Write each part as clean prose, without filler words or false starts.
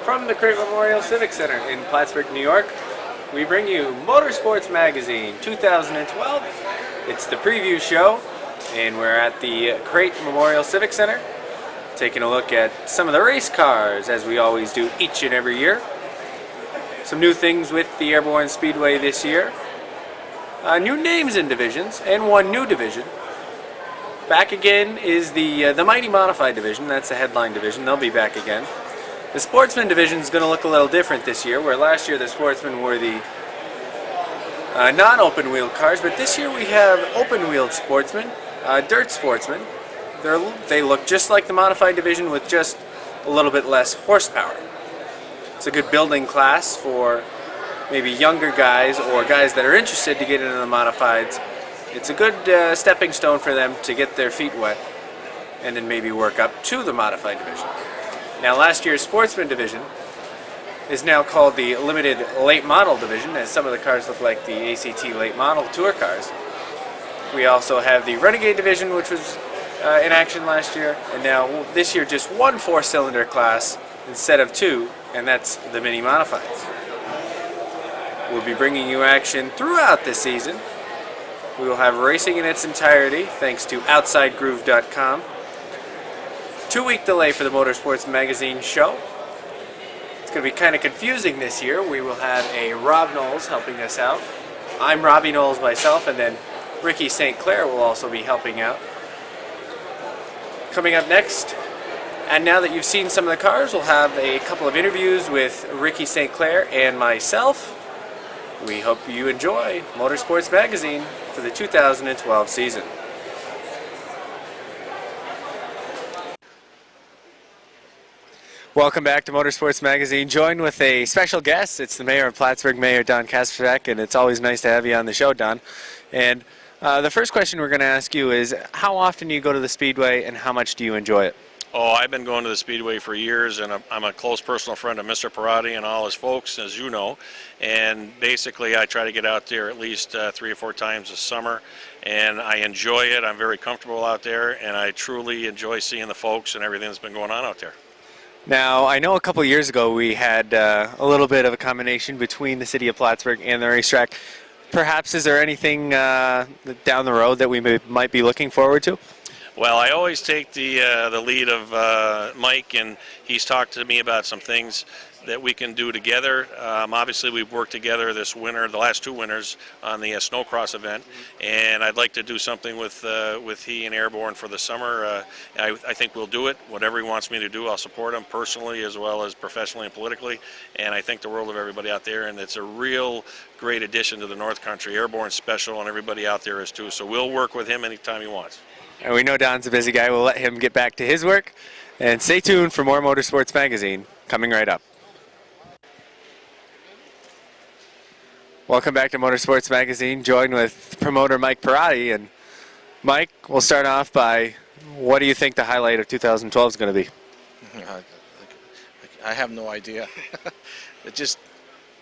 From the Crate Memorial Civic Center in Plattsburgh, New York, we bring you Motorsports Magazine 2012. It's the preview show, and we're at the Crate Memorial Civic Center, taking a look at some of the race cars, as we always do each and every year. Some new things with the Airborne Speedway this year. New names in divisions, and one new division. Back again is the Mighty Modified Division. That's the headline division. They'll be back again. The Sportsman Division is going to look a little different this year, where last year the Sportsmen were the non-open wheeled cars, but this year we have open wheeled Sportsmen, dirt Sportsmen. They look just like the Modified Division with just a little bit less horsepower. It's a good building class for maybe younger guys or guys that are interested to get into the Modifieds. It's a good stepping stone for them to get their feet wet and then maybe work up to the Modified Division. Now, last year's Sportsman Division is now called the Limited Late Model Division, as some of the cars look like the ACT Late Model Tour cars. We also have the Renegade Division, which was in action last year, and now this year just one 4-cylinder class instead of two, and that's the Mini Modifieds. We'll be bringing you action throughout the season. We will have racing in its entirety, thanks to OutsideGroove.com. 2-week delay for the Motorsports Magazine show. It's going to be kind of confusing this year. We will have a Rob Knowles helping us out. I'm Robbie Knowles myself, and then Ricky St. Clair will also be helping out. Coming up next, and now that you've seen some of the cars, we'll have a couple of interviews with Ricky St. Clair and myself. We hope you enjoy Motorsports Magazine for the 2012 season. Welcome back to Motorsports Magazine, joined with a special guest. It's the Mayor of Plattsburgh, Mayor Don Kasperek, and it's always nice to have you on the show, Don. And the first question we're going to ask you is, how often do you go to the Speedway and how much do you enjoy it? Oh, I've been going to the Speedway for years, and I'm a close personal friend of Mr. Parati and all his folks, as you know. And basically, I try to get out there at least 3 or 4 times a summer, and I enjoy it. I'm very comfortable out there, and I truly enjoy seeing the folks and everything that's been going on out there. Now, I know a couple of years ago we had a little bit of a combination between the city of Plattsburgh and the racetrack. Perhaps is there anything down the road that we might be looking forward to? Well, I always take the lead of Mike, and he's talked to me about some things that we can do together. Obviously, we've worked together this winter, the last 2 winters, on the snowcross event, and I'd like to do something with he and Airborne for the summer. I think we'll do it. Whatever he wants me to do, I'll support him personally as well as professionally and politically, and I think the world of everybody out there, and it's a real great addition to the North Country. Airborne's special, and everybody out there is too, so we'll work with him anytime he wants. And we know Don's a busy guy. We'll let him get back to his work. And stay tuned for more Motorsports Magazine coming right up. Welcome back to Motorsports Magazine, joined with promoter Mike Parati. And Mike, we'll start off by, what do you think the highlight of 2012 is going to be? I have no idea. It's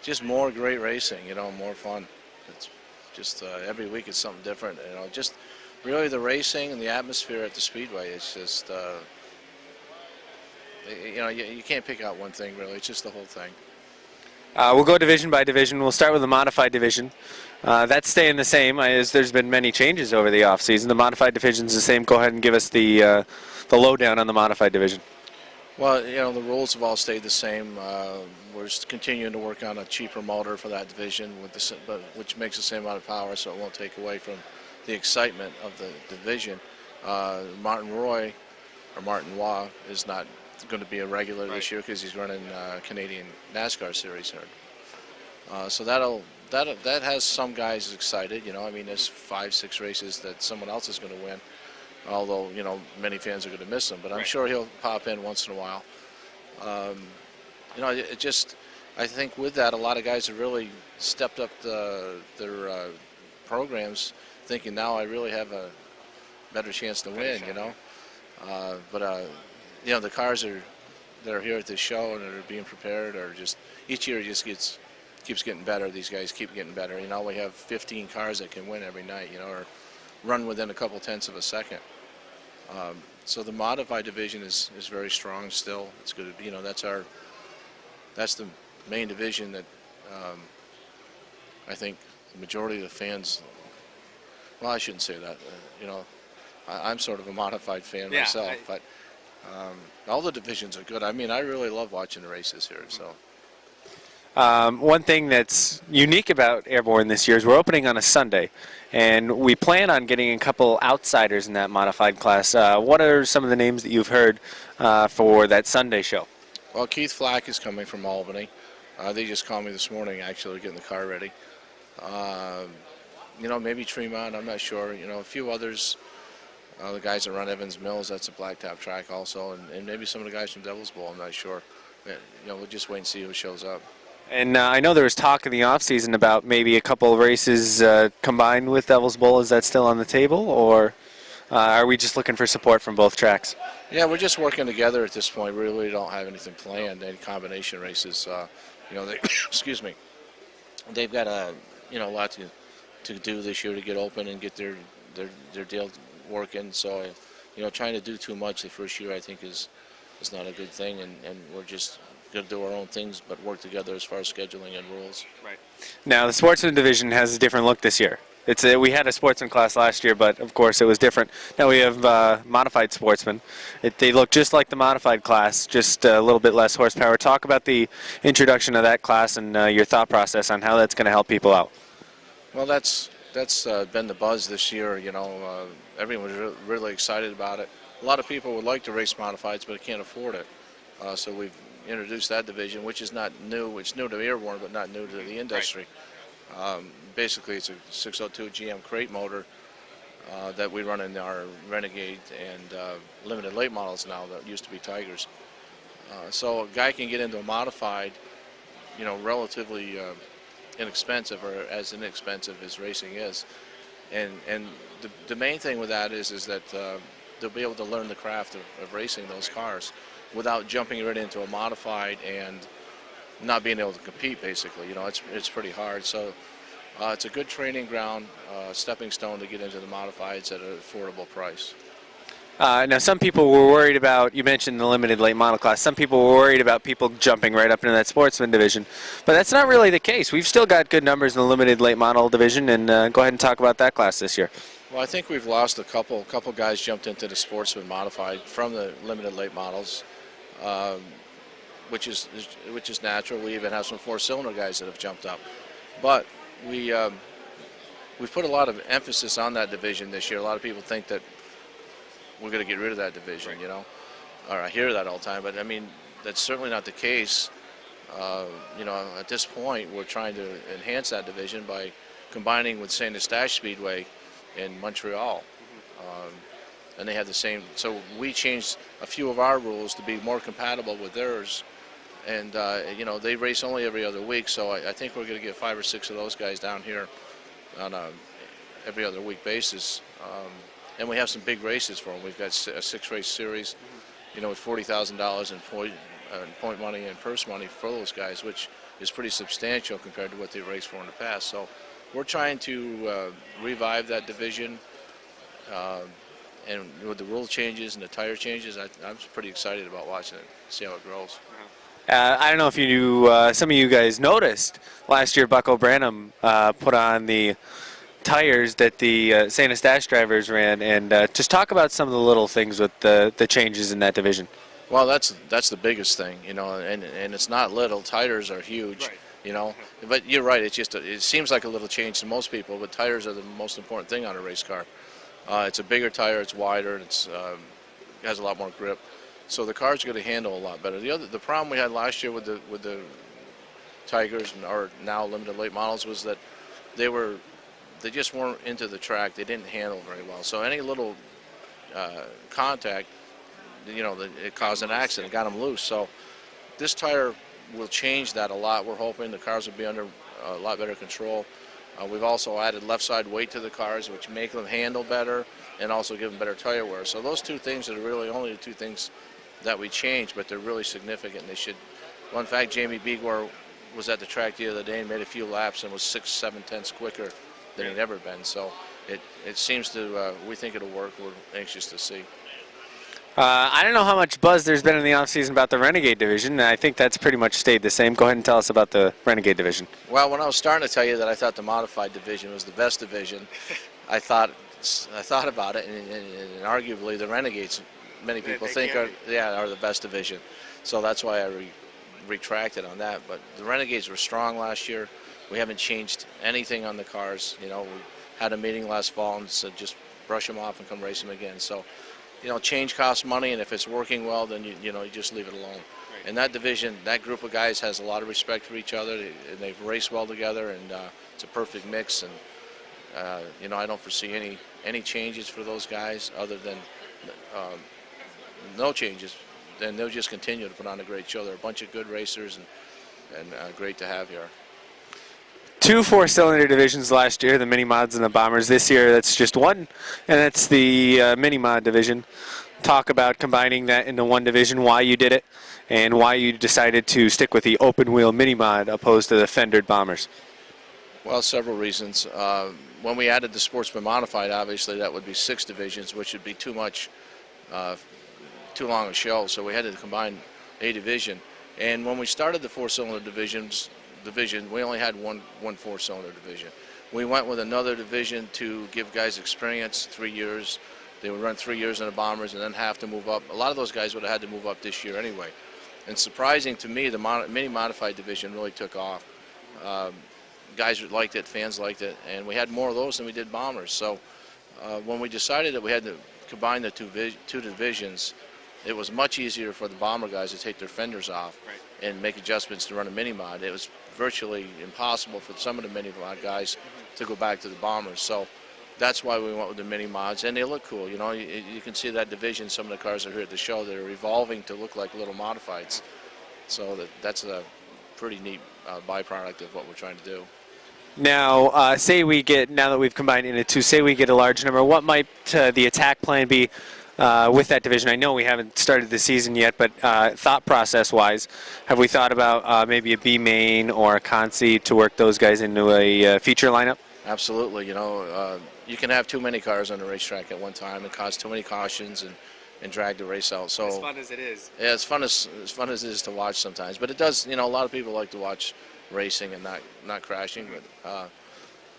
just more great racing, more fun. It's just every week it's something different, just really the racing and the atmosphere at the Speedway. It's just, you can't pick out one thing really. It's just the whole thing. We'll go division by division. We'll start with the Modified Division. That's staying the same, as there's been many changes over the off-season. The Modified Division's the same. Go ahead and give us the lowdown on the Modified Division. Well, the rules have all stayed the same. We're just continuing to work on a cheaper motor for that division, which makes the same amount of power, so it won't take away from the excitement of the division. Martin Roy is not going to be a regular this year because he's running Canadian NASCAR Series here. So that has some guys excited. There's 5-6 races that someone else is going to win. Although many fans are going to miss him, but I'm sure he'll pop in once in a while. I think with that, a lot of guys have really stepped up their programs, thinking now I really have a better chance to win, the cars that are here at this show and that are being prepared are just, each year just keeps getting better. These guys keep getting better. We have 15 cars that can win every night, or run within a couple tenths of a second. So the Modified Division is very strong still. It's good. That's our that's the main division that I think the majority of the fans. Well, I shouldn't say that. I'm sort of a modified fan myself, but all the divisions are good. I mean, I really love watching the races here. So. One thing that's unique about Airborne this year is we're opening on a Sunday, and we plan on getting a couple outsiders in that modified class. What are some of the names that you've heard for that Sunday show? Well, Keith Flack is coming from Albany. They just called me this morning, actually, getting the car ready. Maybe Tremont, I'm not sure. A few others. The guys that run Evans Mills, that's a blacktop track also, and maybe some of the guys from Devil's Bowl, I'm not sure. We'll just wait and see who shows up. And I know there was talk in the off-season about maybe a couple of races combined with Devil's Bowl. Is that still on the table, or are we just looking for support from both tracks? Yeah, we're just working together at this point. We really don't have anything planned, any combination races. They, excuse me, they've got a lot to do this year to get open and get their deal working. So, trying to do too much the first year I think is not a good thing, and we're just going to do our own things, but work together as far as scheduling and rules. Right. Now, the sportsman division has a different look this year. We had a sportsman class last year, but of course it was different. Now we have modified sportsmen. They look just like the modified class, just a little bit less horsepower. Talk about the introduction of that class and your thought process on how that's going to help people out. Well, that's been the buzz this year. Everyone's really excited about it. A lot of people would like to race modifieds, but can't afford it. So we've introduced that division, which is not new. It's new to Airborne, but not new to the industry. Right. Basically, it's a 602 GM crate motor that we run in our Renegade and limited late models now that used to be Tigers. So a guy can get into a modified, relatively inexpensive, or as inexpensive as racing is. And the main thing with that is that they'll be able to learn the craft of racing those cars without jumping right into a modified and not being able to compete, basically. It's pretty hard. So it's a good training ground, stepping stone to get into the modifieds at an affordable price. Now, some people were worried about, you mentioned the limited late model class, some people were worried about people jumping right up into that sportsman division, but that's not really the case. We've still got good numbers in the limited late model division, and go ahead and talk about that class this year. Well, I think we've lost a couple guys jumped into the sportsman modified from the limited late models, which is natural. We even have some four-cylinder guys that have jumped up, but we've put a lot of emphasis on that division this year. A lot of people think that we're going to get rid of that division, or I hear that all the time, but I mean, that's certainly not the case. At this point, we're trying to enhance that division by combining with Saint Eustache Speedway in Montreal. And they have the same, so we changed a few of our rules to be more compatible with theirs. And, they race only every other week, so I think we're going to get 5 or 6 of those guys down here on a every other week basis. And we have some big races for them. We've got a 6-race series, with $40,000 in point money and purse money for those guys, which is pretty substantial compared to what they raced for in the past. So we're trying to revive that division. And with the rule changes and the tire changes, I'm pretty excited about watching it, see how it grows. I don't know if some of you guys noticed, last year Buck O'Branham put on the tires that the Saint Eustache drivers ran, and just talk about some of the little things with the changes in that division. Well, that's the biggest thing, and it's not little. Tires are huge, right. But you're right. It seems like a little change to most people, but tires are the most important thing on a race car. It's a bigger tire, it's wider, it has a lot more grip, so the car's going to handle a lot better. The problem we had last year with the Tigers and our now limited late models was that they just weren't into the track. They didn't handle very well. So any little contact, it caused an accident, got them loose. So this tire will change that a lot. We're hoping the cars will be under a lot better control. We've also added left side weight to the cars, which make them handle better and also give them better tire wear. So those two things are really only the two things that we changed, but they're really significant. They should. Well, in fact, Jamie Begor was at the track the other day and made a few laps and was 6-7 tenths quicker than he'd ever been. So it seems to, we think it'll work. We're anxious to see. I don't know how much buzz there's been in the offseason about the Renegade Division. I think that's pretty much stayed the same. Go ahead and tell us about the Renegade Division. Well, when I was starting to tell you that I thought the modified division was the best division, I thought about it, and arguably the Renegades, many people think are the best division. So that's why I retracted on that. But the Renegades were strong last year. We haven't changed anything on the cars. We had a meeting last fall and said just brush them off and come race them again. So, change costs money, and if it's working well, then you just leave it alone. Right. And that division, that group of guys has a lot of respect for each other, and they've raced well together, and it's a perfect mix. And I don't foresee any changes for those guys other than no changes. Then they'll just continue to put on a great show. They're a bunch of good racers, and great to have here. 2 4-cylinder divisions last year, the mini mods and the bombers. This year, that's just one, and that's the mini mod division. Talk about combining that into one division, why you did it, and why you decided to stick with the open wheel mini mod opposed to the fendered bombers. Well, several reasons. When we added the Sportsman Modified, obviously that would be 6 divisions, which would be too much, too long a show. So we had to combine a division. And when we started the 4-cylinder division, we only had one 4-cylinder division. We went with another division to give guys experience, 3 years. They would run 3 years in the bombers and then have to move up. A lot of those guys would have had to move up this year anyway. And surprising to me, the mini modified division really took off. Guys liked it, fans liked it, and we had more of those than we did bombers. So when we decided that we had to combine the two divisions, it was much easier for the bomber guys to take their fenders off and make adjustments to run a mini mod. It was virtually impossible for some of the mini mod guys to go back to the bombers. So that's why we went with the mini mods, and they look cool. You can see that division. Some of the cars that are here at the show, they're evolving to look like little modifieds. So that's a pretty neat byproduct of what we're trying to do. Now, say we get, now that we've combined into 2, say we get a large number, what might the attack plan be with that division? I know we haven't started the season yet, but thought process-wise, have we thought about maybe a B main or a Consi to work those guys into a feature lineup? Absolutely. You can have too many cars on the racetrack at one time and cause too many cautions and drag the race out. So as fun as it is. Yeah, as fun as it is to watch sometimes. But it does. A lot of people like to watch racing and not crashing. But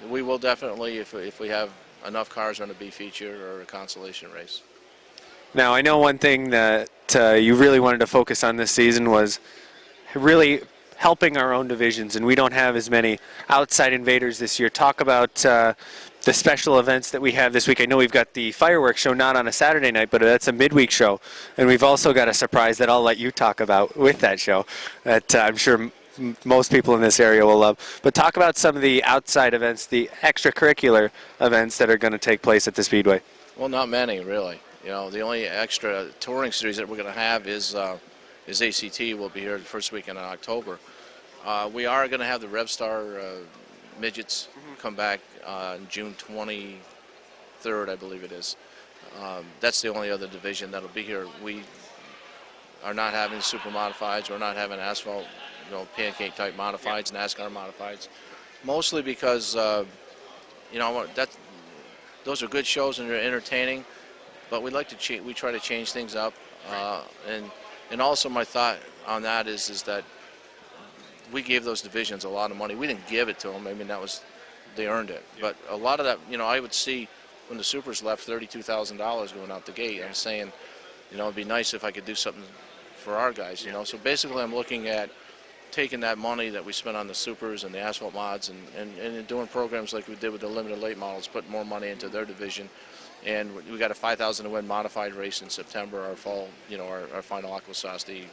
we will definitely, if we have enough cars on a B feature or a consolation race. Now, I know one thing that you really wanted to focus on this season was really helping our own divisions, and we don't have as many outside invaders this year. Talk about the special events that we have this week. I know we've got the fireworks show, not on a Saturday night, but that's a midweek show, and we've also got a surprise that I'll let you talk about with that show that I'm sure most people in this area will love. But talk about some of the outside events, the extracurricular events that are going to take place at the Speedway. Well, not many, really. The only extra touring series that we're going to have is ACT. Will be here the first weekend in October. We are going to have the RevStar midgets come back on June 23rd, I believe it is. That's the only other division that'll be here. We are not having super modifieds. We're not having asphalt, pancake type modifieds, NASCAR modifieds. Mostly because those are good shows and they're entertaining. But we try to change things up, and also my thought on that is that we gave those divisions a lot of money. We didn't give it to them. I mean, they earned it. Yeah. But a lot of that, I would see when the supers left $32,000 going out the gate. Yeah. I'm saying, it'd be nice if I could do something for our guys. So basically, I'm looking at taking that money that we spent on the supers and the asphalt mods and doing programs like we did with the limited late models, put more money into their division. And we got a 5,000 to win modified race in September. Our fall, our final Aquasasti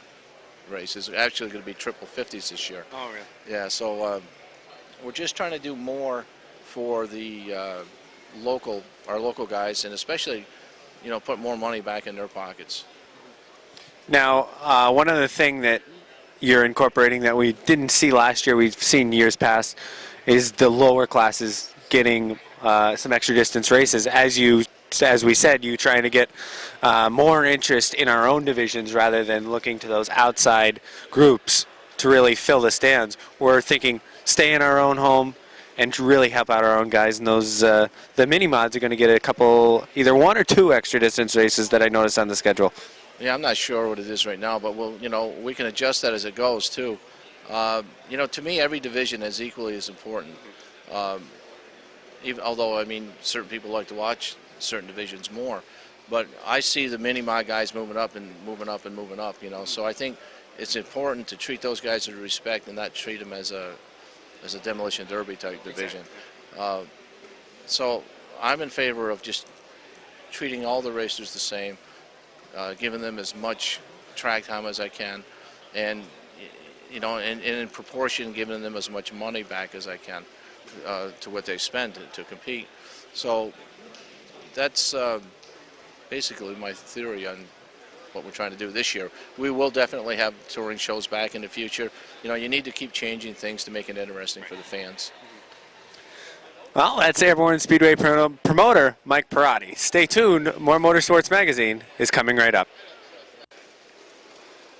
race is actually going to be triple 50s this year. Oh, really? Yeah. So we're just trying to do more for the our local guys, and especially, put more money back in their pockets. Now, one other thing that you're incorporating that we didn't see last year, we've seen years past, is the lower classes getting some extra distance races. As we said, you trying to get more interest in our own divisions rather than looking to those outside groups to really fill the stands. We're thinking stay in our own home and really help out our own guys. And those the mini mods are going to get a couple, either 1 or 2 extra distance races that I noticed on the schedule. Yeah, I'm not sure what it is right now, but we can adjust that as it goes too. To me, every division is equally as important. Although, I mean, certain people like to watch certain divisions more, but I see the mini mod guys moving up and moving up and moving up. So I think it's important to treat those guys with respect and not treat them as a demolition derby type division. So I'm in favor of just treating all the racers the same, giving them as much track time as I can, and and in proportion giving them as much money back as I can to what they spend to compete. So that's basically my theory on what we're trying to do this year. We will definitely have touring shows back in the future. You need to keep changing things to make it interesting for the fans. Well, that's Airborne Speedway promoter Mike Perotti. Stay tuned. More Motorsports Magazine is coming right up.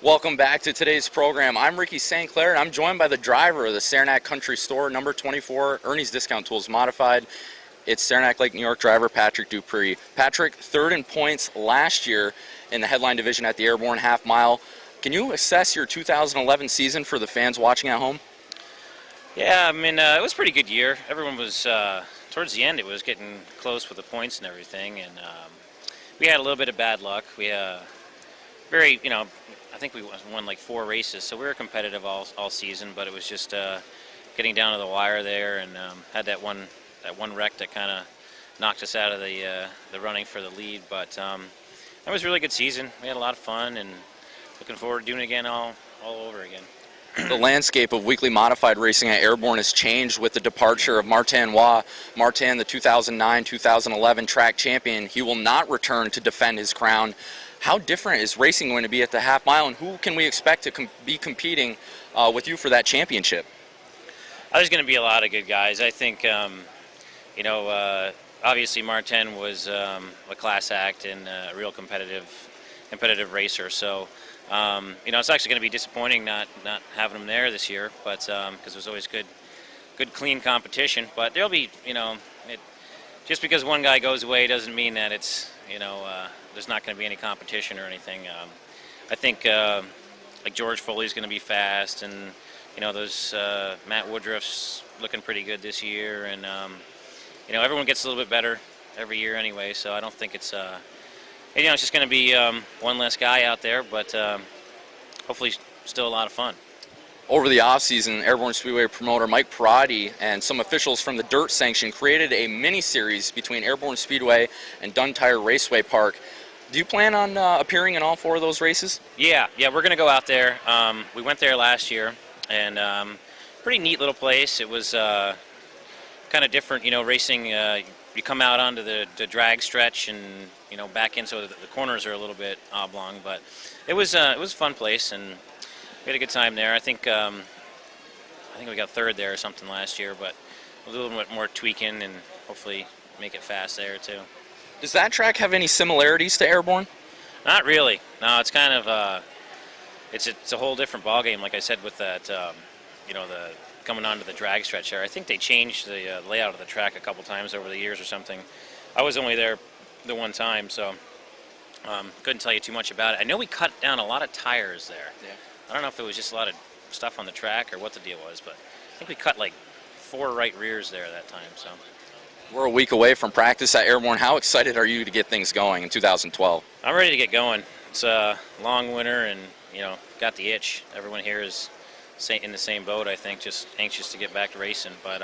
Welcome back to today's program. I'm Ricky St. Clair, and I'm joined by the driver of the Saranac Country Store, number 24, Ernie's Discount Tools Modified. It's Saranac Lake, New York driver Patrick Dupree. Patrick, third in points last year in the headline division at the Airborne Half Mile. Can you assess your 2011 season for the fans watching at home? Yeah, I mean, it was a pretty good year. Everyone was, towards the end, it was getting close with the points and everything, and we had a little bit of bad luck. We I think we won like 4 races, so we were competitive all season, but it was just getting down to the wire there, and had that one wreck that kind of knocked us out of the running for the lead. But that was a really good season. We had a lot of fun, and looking forward to doing it again all over again. The landscape of weekly modified racing at Airborne has changed with the departure of Martin Waugh. Martin, the 2009-2011 track champion, he will not return to defend his crown. How different is racing going to be at the half mile, and who can we expect to be competing with you for that championship? There's going to be a lot of good guys. I think, obviously Martin was a class act and a real competitive racer. So, it's actually going to be disappointing not having him there this year, but because there's always good, clean competition. But there'll be, just because one guy goes away doesn't mean that it's, there's not going to be any competition or anything. I think like George Foley's going to be fast, and those Matt Woodruff's looking pretty good this year, and everyone gets a little bit better every year anyway. So I don't think it's it's just going to be one less guy out there, but hopefully still a lot of fun. Over the off-season, Airborne Speedway promoter Mike Perotti and some officials from the Dirt Sanction created a mini-series between Airborne Speedway and Duntire Raceway Park. Do you plan on appearing in all 4 of those races? Yeah, we're going to go out there. We went there last year, and pretty neat little place. It was kind of different, racing. You come out onto the drag stretch and back in, so the corners are a little bit oblong, but it was a fun place, and we had a good time there. I think we got 3rd there or something last year, but a little bit more tweaking and hopefully make it fast there too. Does that track have any similarities to Airborne? Not really. No, it's kind of it's a whole different ballgame. Like I said, with that the coming onto the drag stretch there. I think they changed the layout of the track a couple times over the years or something. I was only there the one time, so couldn't tell you too much about it. I know we cut down a lot of tires there. Yeah. I don't know if it was just a lot of stuff on the track or what the deal was, but I think we cut like 4 right rears there that time. So we're a week away from practice at Airborne. How excited are you to get things going in 2012? I'm ready to get going. It's a long winter, and got the itch. Everyone here is in the same boat, I think, just anxious to get back to racing. But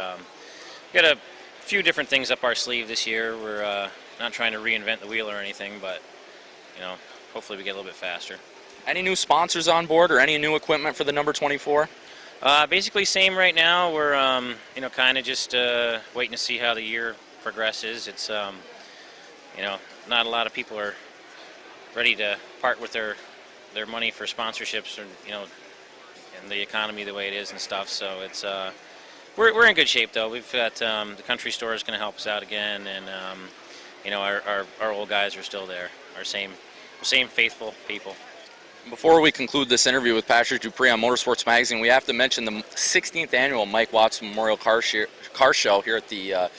we got a few different things up our sleeve this year. We're not trying to reinvent the wheel or anything, but hopefully we get a little bit faster. Any new sponsors on board or any new equipment for the number 24? Basically same right now. We're kind of just waiting to see how the year progresses. It's not a lot of people are ready to part with their money for sponsorships, or and the economy the way it is and stuff. So it's we're in good shape though. We've got the country store is going to help us out again, and our old guys are still there. Our same faithful people. Before we conclude this interview with Patrick Dupree on Motorsports Magazine, we have to mention the 16th annual Mike Watts Memorial Car Show here at the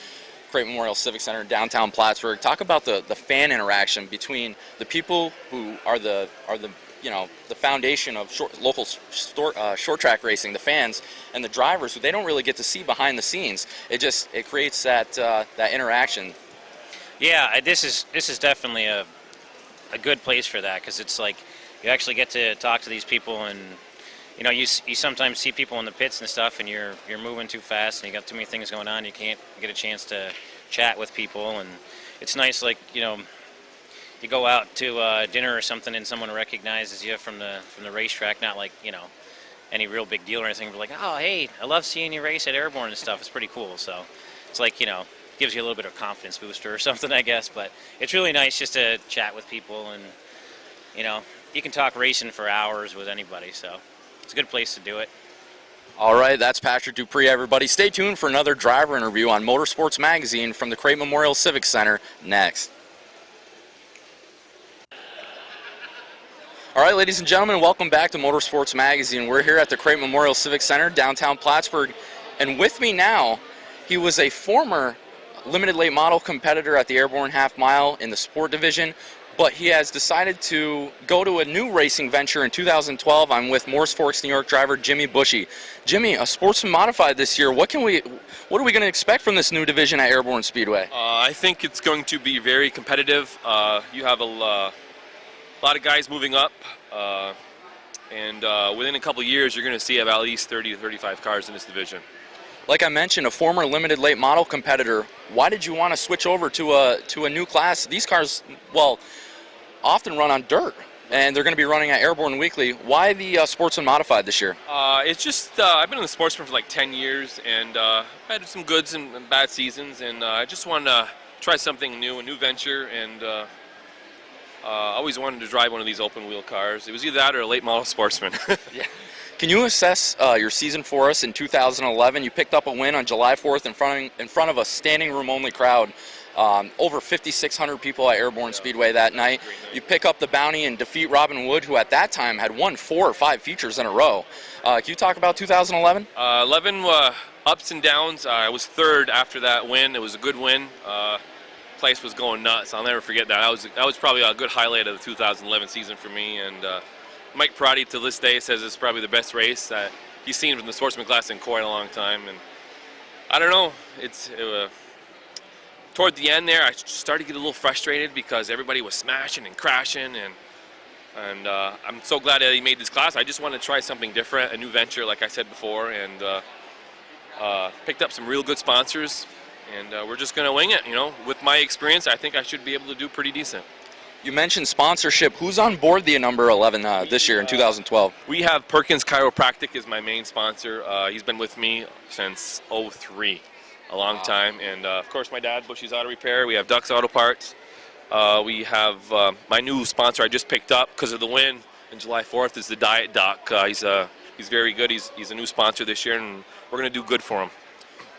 Creighton Memorial Civic Center in downtown Plattsburgh. Talk about the fan interaction between the people who are the the foundation of local short track racing, the fans, and the drivers who they don't really get to see behind the scenes. It creates that interaction. Yeah, this is definitely a good place for that, because it's like you actually get to talk to these people, and you sometimes see people in the pits and stuff, and you're moving too fast and you got too many things going on. You can't get a chance to chat with people, and it's nice, like you go out to dinner or something and someone recognizes you from the racetrack, not like any real big deal or anything, but like, oh hey, I love seeing you race at Airborne and stuff. It's pretty cool. So it's like gives you a little bit of confidence booster or something, I guess. But it's really nice just to chat with people, and you can talk racing for hours with anybody, so it's a good place to do it. All right, that's Patrick Dupree, everybody. Stay tuned for another driver interview on Motorsports Magazine from the Creighton Memorial Civic Center next. All right, ladies and gentlemen, welcome back to Motorsports Magazine. We're here at the Creighton Memorial Civic Center, downtown Plattsburgh, and with me now, he was a former limited late model competitor at the Airborne Half Mile in the sport division, but he has decided to go to a new racing venture in 2012. I'm with Morris Forks, New York driver Jimmy Bushy. Jimmy, a Sportsman Modified this year. What are we going to expect from this new division at Airborne Speedway? I think it's going to be very competitive. You have a lot of guys moving up, and within a couple years, you're going to see about at least 30 to 35 cars in this division. Like I mentioned, a former limited late model competitor. Why did you want to switch over to a new class? These cars, well, often run on dirt, and they're going to be running at Airborne Weekly. Why the Sportsman Modified this year? It's just I've been in the sportsman for like 10 years, and I had some goods and bad seasons, and I just wanted to try something new, a new venture, and I always wanted to drive one of these open wheel cars. It was either that or a late model sportsman. Yeah. Can you assess your season for us in 2011? You picked up a win on July 4th in front of a standing room only crowd. Over 5,600 people at Airborne Speedway that night. You pick up the bounty and defeat Robin Wood, who at that time had won 4 or 5 features in a row. Can you talk about 2011? 11 ups and downs. I was third after that win. It was a good win. Place was going nuts. I'll never forget that. That was probably a good highlight of the 2011 season for me. And Mike Perotti to this day says it's probably the best race that he's seen from the sportsman class in quite a long time. And I don't know. Toward the end there, I started to get a little frustrated because everybody was smashing and crashing, and I'm so glad that he made this class. I just wanted to try something different, a new venture, like I said before, and picked up some real good sponsors, and we're just going to wing it. With my experience, I think I should be able to do pretty decent. You mentioned sponsorship. Who's on board the number 11 this year in 2012? We have Perkins Chiropractic as my main sponsor. He's been with me since '03. A long time, and of course my dad, Bushy's Auto Repair. We have Ducks Auto Parts. We have my new sponsor I just picked up because of the win on July 4th is the Diet Doc. He's very good. He's a new sponsor this year, and we're going to do good for him.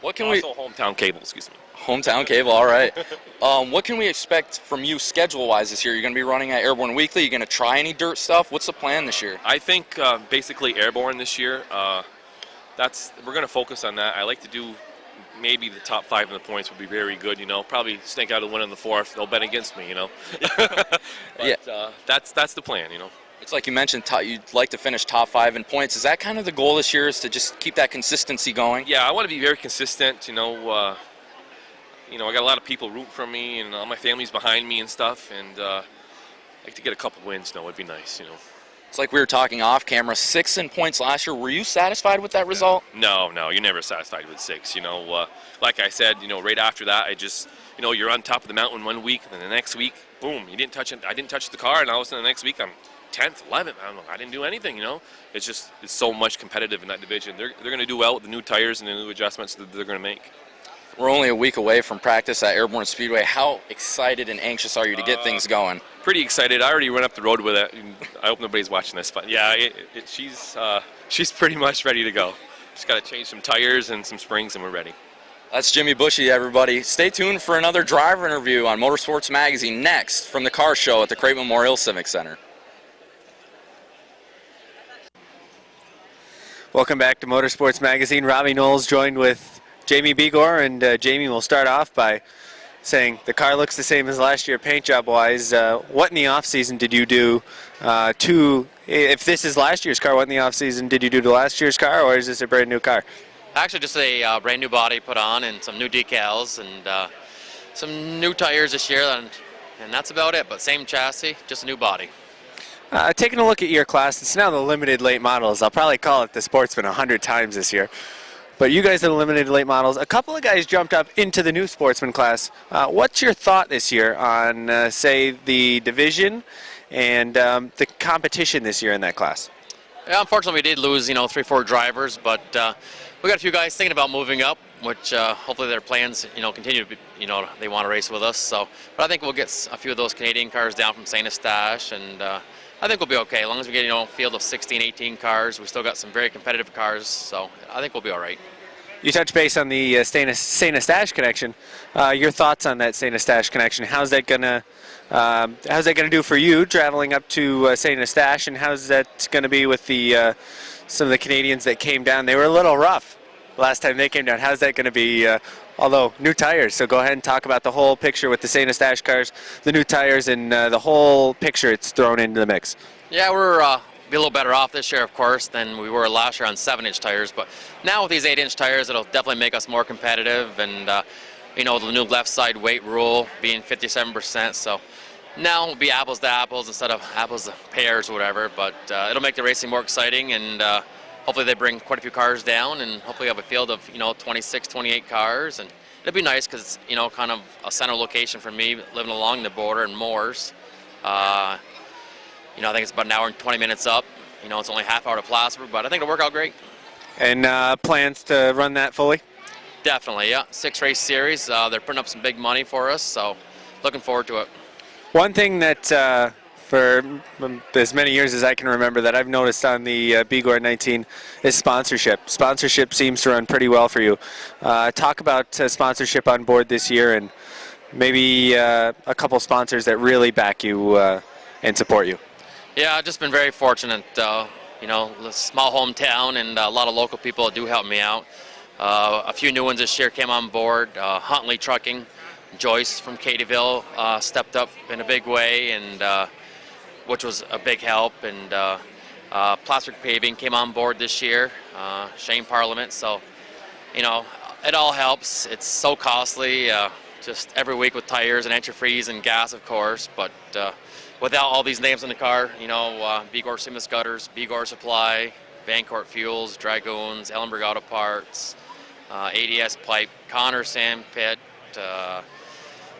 What can also Hometown Cable, excuse me. Hometown Cable, all right. What can we expect from you schedule-wise this year? You're going to be running at Airborne Weekly. You're going to try any dirt stuff? What's the plan this year? I think basically Airborne this year. We're going to focus on that. I like to do maybe the top 5 in the points would be very good. Probably snake out a win in the 4th. They'll bet against me. But yeah. That's the plan. It's like you mentioned, you'd like to finish top 5 in points. Is that kind of the goal this year, is to just keep that consistency going? Yeah, I want to be very consistent. I got a lot of people rooting for me, and all my family's behind me and stuff, and I'd like to get a couple wins. It'd be nice. It's like we were talking off camera, 6 in points last year. Were you satisfied with that result? No, you're never satisfied with 6. Like I said, right after that, I just, you're on top of the mountain one week, and then the next week, boom, I didn't touch the car, and all of a sudden the next week I'm 10th, 11th. I don't know. I didn't do anything. It's so much competitive in that division. They're going to do well with the new tires and the new adjustments that they're going to make. We're only a week away from practice at Airborne Speedway. How excited and anxious are you to get things going? Pretty excited. I already went up the road with it. I hope nobody's watching this, but yeah, she's pretty much ready to go. Just got to change some tires and some springs, and we're ready. That's Jimmy Bushy, everybody. Stay tuned for another driver interview on Motorsports Magazine next from the car show at the Creighton Memorial Civic Center. Welcome back to Motorsports Magazine. Robbie Knowles joined with Jamie Bigor, and Jamie will start off by saying the car looks the same as last year paint job wise. What in the off season did you do if this is last year's car, what in the off season did you do to last year's car, or is this a brand new car? Actually, just a brand new body put on and some new decals and some new tires this year, and that's about it. But same chassis, just a new body. Taking a look at your class, it's now the limited late models. I'll probably call it the Sportsman 100 times this year. But you guys are the limited late models. A couple of guys jumped up into the new Sportsman class. What's your thought this year on, say, the division and the competition this year in that class? Yeah, unfortunately, we did lose, 3-4 drivers, but we got a few guys thinking about moving up, which hopefully their plans, continue to be, they want to race with us. So, but I think we'll get a few of those Canadian cars down from St. Eustache, and I think we'll be okay. As long as we get, a field of 16, 18 cars, we still got some very competitive cars, so I think we'll be all right. You touched base on the St. Eustache connection. Your thoughts on that St. Eustache connection? How's that gonna do for you traveling up to St. Eustache, and how's that gonna be with the some of the Canadians that came down? They were a little rough last time they came down. How's that gonna be? Although new tires, so go ahead and talk about the whole picture with the St. Eustache cars, the new tires, and the whole picture it's thrown into the mix. Yeah, we're be a little better off this year, of course, than we were last year on 7-inch tires. But now with these 8-inch tires, it'll definitely make us more competitive. And the new left side weight rule being 57%. So now it'll be apples to apples instead of apples to pears or whatever. But it'll make the racing more exciting, and hopefully they bring quite a few cars down, and hopefully have a field of 26, 28 cars. And it'll be nice because it's kind of a center location for me living along the border in Moores. I think it's about an hour and 20 minutes up. It's only half hour to Plattsburgh, but I think it'll work out great. And plans to run that fully? Definitely, yeah. 6-race series. They're putting up some big money for us, so looking forward to it. One thing that for as many years as I can remember that I've noticed on the Bigor 19 is sponsorship. Sponsorship seems to run pretty well for you. Talk about sponsorship on board this year, and maybe a couple sponsors that really back you and support you. Yeah, I've just been very fortunate. The small hometown and a lot of local people do help me out. A few new ones this year came on board. Huntley Trucking, Joyce from Cadyville stepped up in a big way, and which was a big help. And Plastic Paving came on board this year. Shane Parliament. So, it all helps. It's so costly, just every week with tires and antifreeze and gas, of course. But without all these names in the car, Bigor Siemens Gutters, Bigor Supply, Vancourt Fuels, Dragoons, Ellenberg Auto Parts, ADS Pipe, Connor Sand Pit,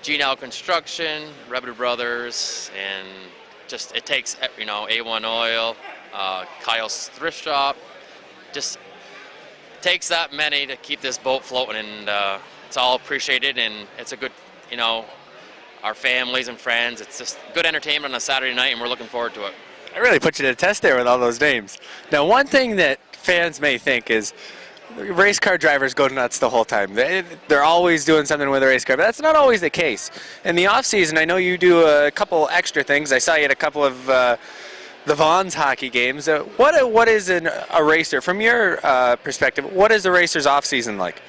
G&L Construction, Rebedu Brothers, and just it takes, A1 Oil, Kyle's Thrift Shop, just takes that many to keep this boat floating, and it's all appreciated, and it's a good, our families and friends. It's just good entertainment on a Saturday night, and we're looking forward to it. I really put you to the test there with all those names. Now, one thing that fans may think is race car drivers go nuts the whole time. They're always doing something with a race car, but that's not always the case. In the off season, I know you do a couple extra things. I saw you at a couple of the Vaughn's hockey games. What is a racer, from your perspective, what is a racer's off season like?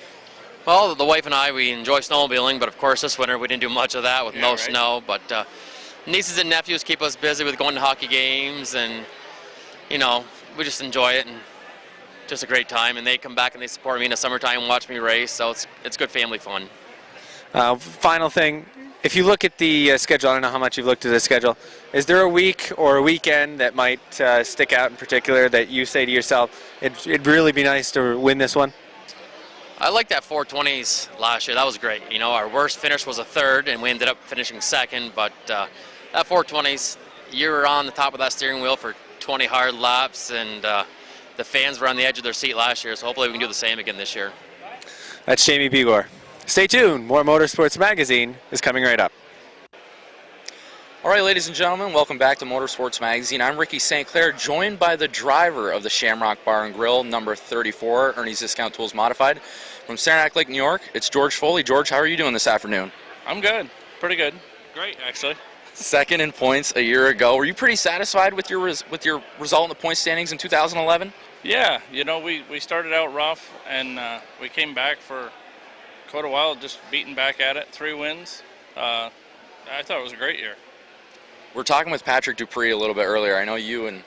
Well, the wife and I, we enjoy snowmobiling, but of course this winter we didn't do much of that with no snow. But nieces and nephews keep us busy with going to hockey games, and we just enjoy it, and just a great time. And they come back and they support me in the summertime and watch me race, so it's good family fun. Final thing, if you look at the schedule, I don't know how much you've looked at the schedule, is there a week or a weekend that might stick out in particular that you say to yourself, it'd really be nice to win this one? I liked that 420s last year. That was great. Our worst finish was a third, and we ended up finishing second. But that 420s, you were on the top of that steering wheel for 20 hard laps, and the fans were on the edge of their seat last year. So hopefully we can do the same again this year. That's Jamie Bigor. Stay tuned. More Motorsports Magazine is coming right up. All right, ladies and gentlemen, welcome back to Motorsports Magazine. I'm Ricky St. Clair, joined by the driver of the Shamrock Bar and Grill, number 34, Ernie's Discount Tools Modified. From Saranac Lake, New York, it's George Foley. George, how are you doing this afternoon? I'm good. Pretty good. Great, actually. Second in points a year ago. Were you pretty satisfied with your result in the point standings in 2011? Yeah, we started out rough, and we came back for quite a while, just beating back at it. 3 wins. I thought it was a great year. We're talking with Patrick Dupree a little bit earlier. I know you and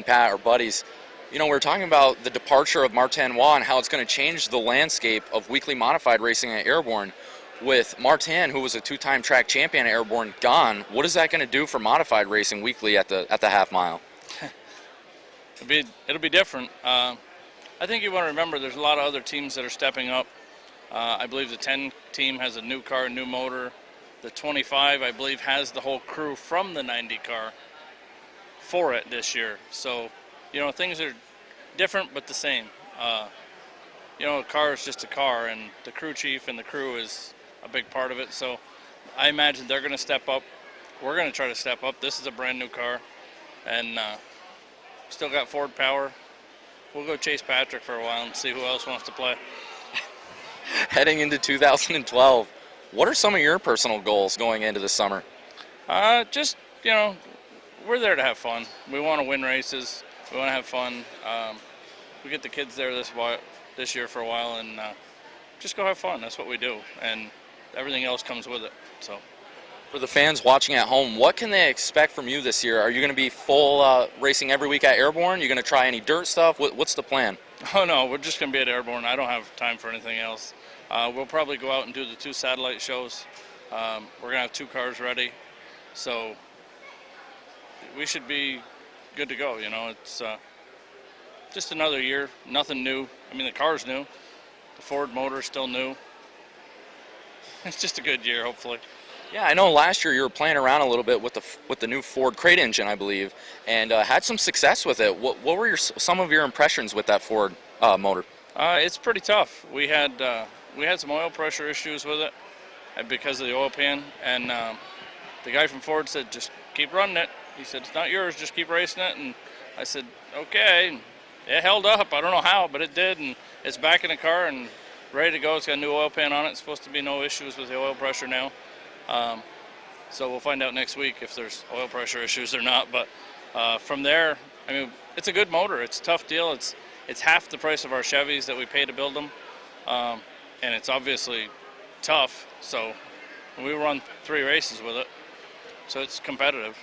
Pat are buddies. We're talking about the departure of Martin Waugh and how it's going to change the landscape of weekly modified racing at Airborne. With Martin, who was a 2-time track champion at Airborne, gone, what is that going to do for modified racing weekly at the half mile? It'll be different. I think you want to remember there's a lot of other teams that are stepping up. I believe the 10 team has a new car, new motor. The 25, I believe, has the whole crew from the 90 car for it this year. So, things are different but the same. A car is just a car, and the crew chief and the crew is a big part of it. So I imagine they're going to step up. We're going to try to step up. This is a brand new car, and still got Ford power. We'll go chase Patrick for a while and see who else wants to play. Heading into 2012, what are some of your personal goals going into the summer? Just, we're there to have fun. We want to win races. We want to have fun. We get the kids there this year for a while, and just go have fun. That's what we do, and everything else comes with it. So, for the fans watching at home, what can they expect from you this year? Are you going to be full racing every week at Airborne? You going to try any dirt stuff? What's the plan? Oh no, we're just going to be at Airborne. I don't have time for anything else. We'll probably go out and do the 2 satellite shows. We're going to have 2 cars ready, so we should be good to go. It's just another year, nothing new. I mean, the car's new, the Ford motor's still new. It's just a good year, hopefully. Yeah, I know last year you were playing around a little bit with the new Ford crate engine, I believe, and had some success with it. What were some of your impressions with that Ford motor? It's pretty tough. We had some oil pressure issues with it because of the oil pan, and the guy from Ford said, just keep running it. He said, it's not yours, just keep racing it. And I said, okay. It held up. I don't know how, but it did, and it's back in the car and ready to go. It's got a new oil pan on it. It's supposed to be no issues with the oil pressure now. So we'll find out next week if there's oil pressure issues or not. But from there, I mean, it's a good motor. It's a tough deal. It's half the price of our Chevys that we pay to build them, and it's obviously tough. So we run 3 races with it, so it's competitive,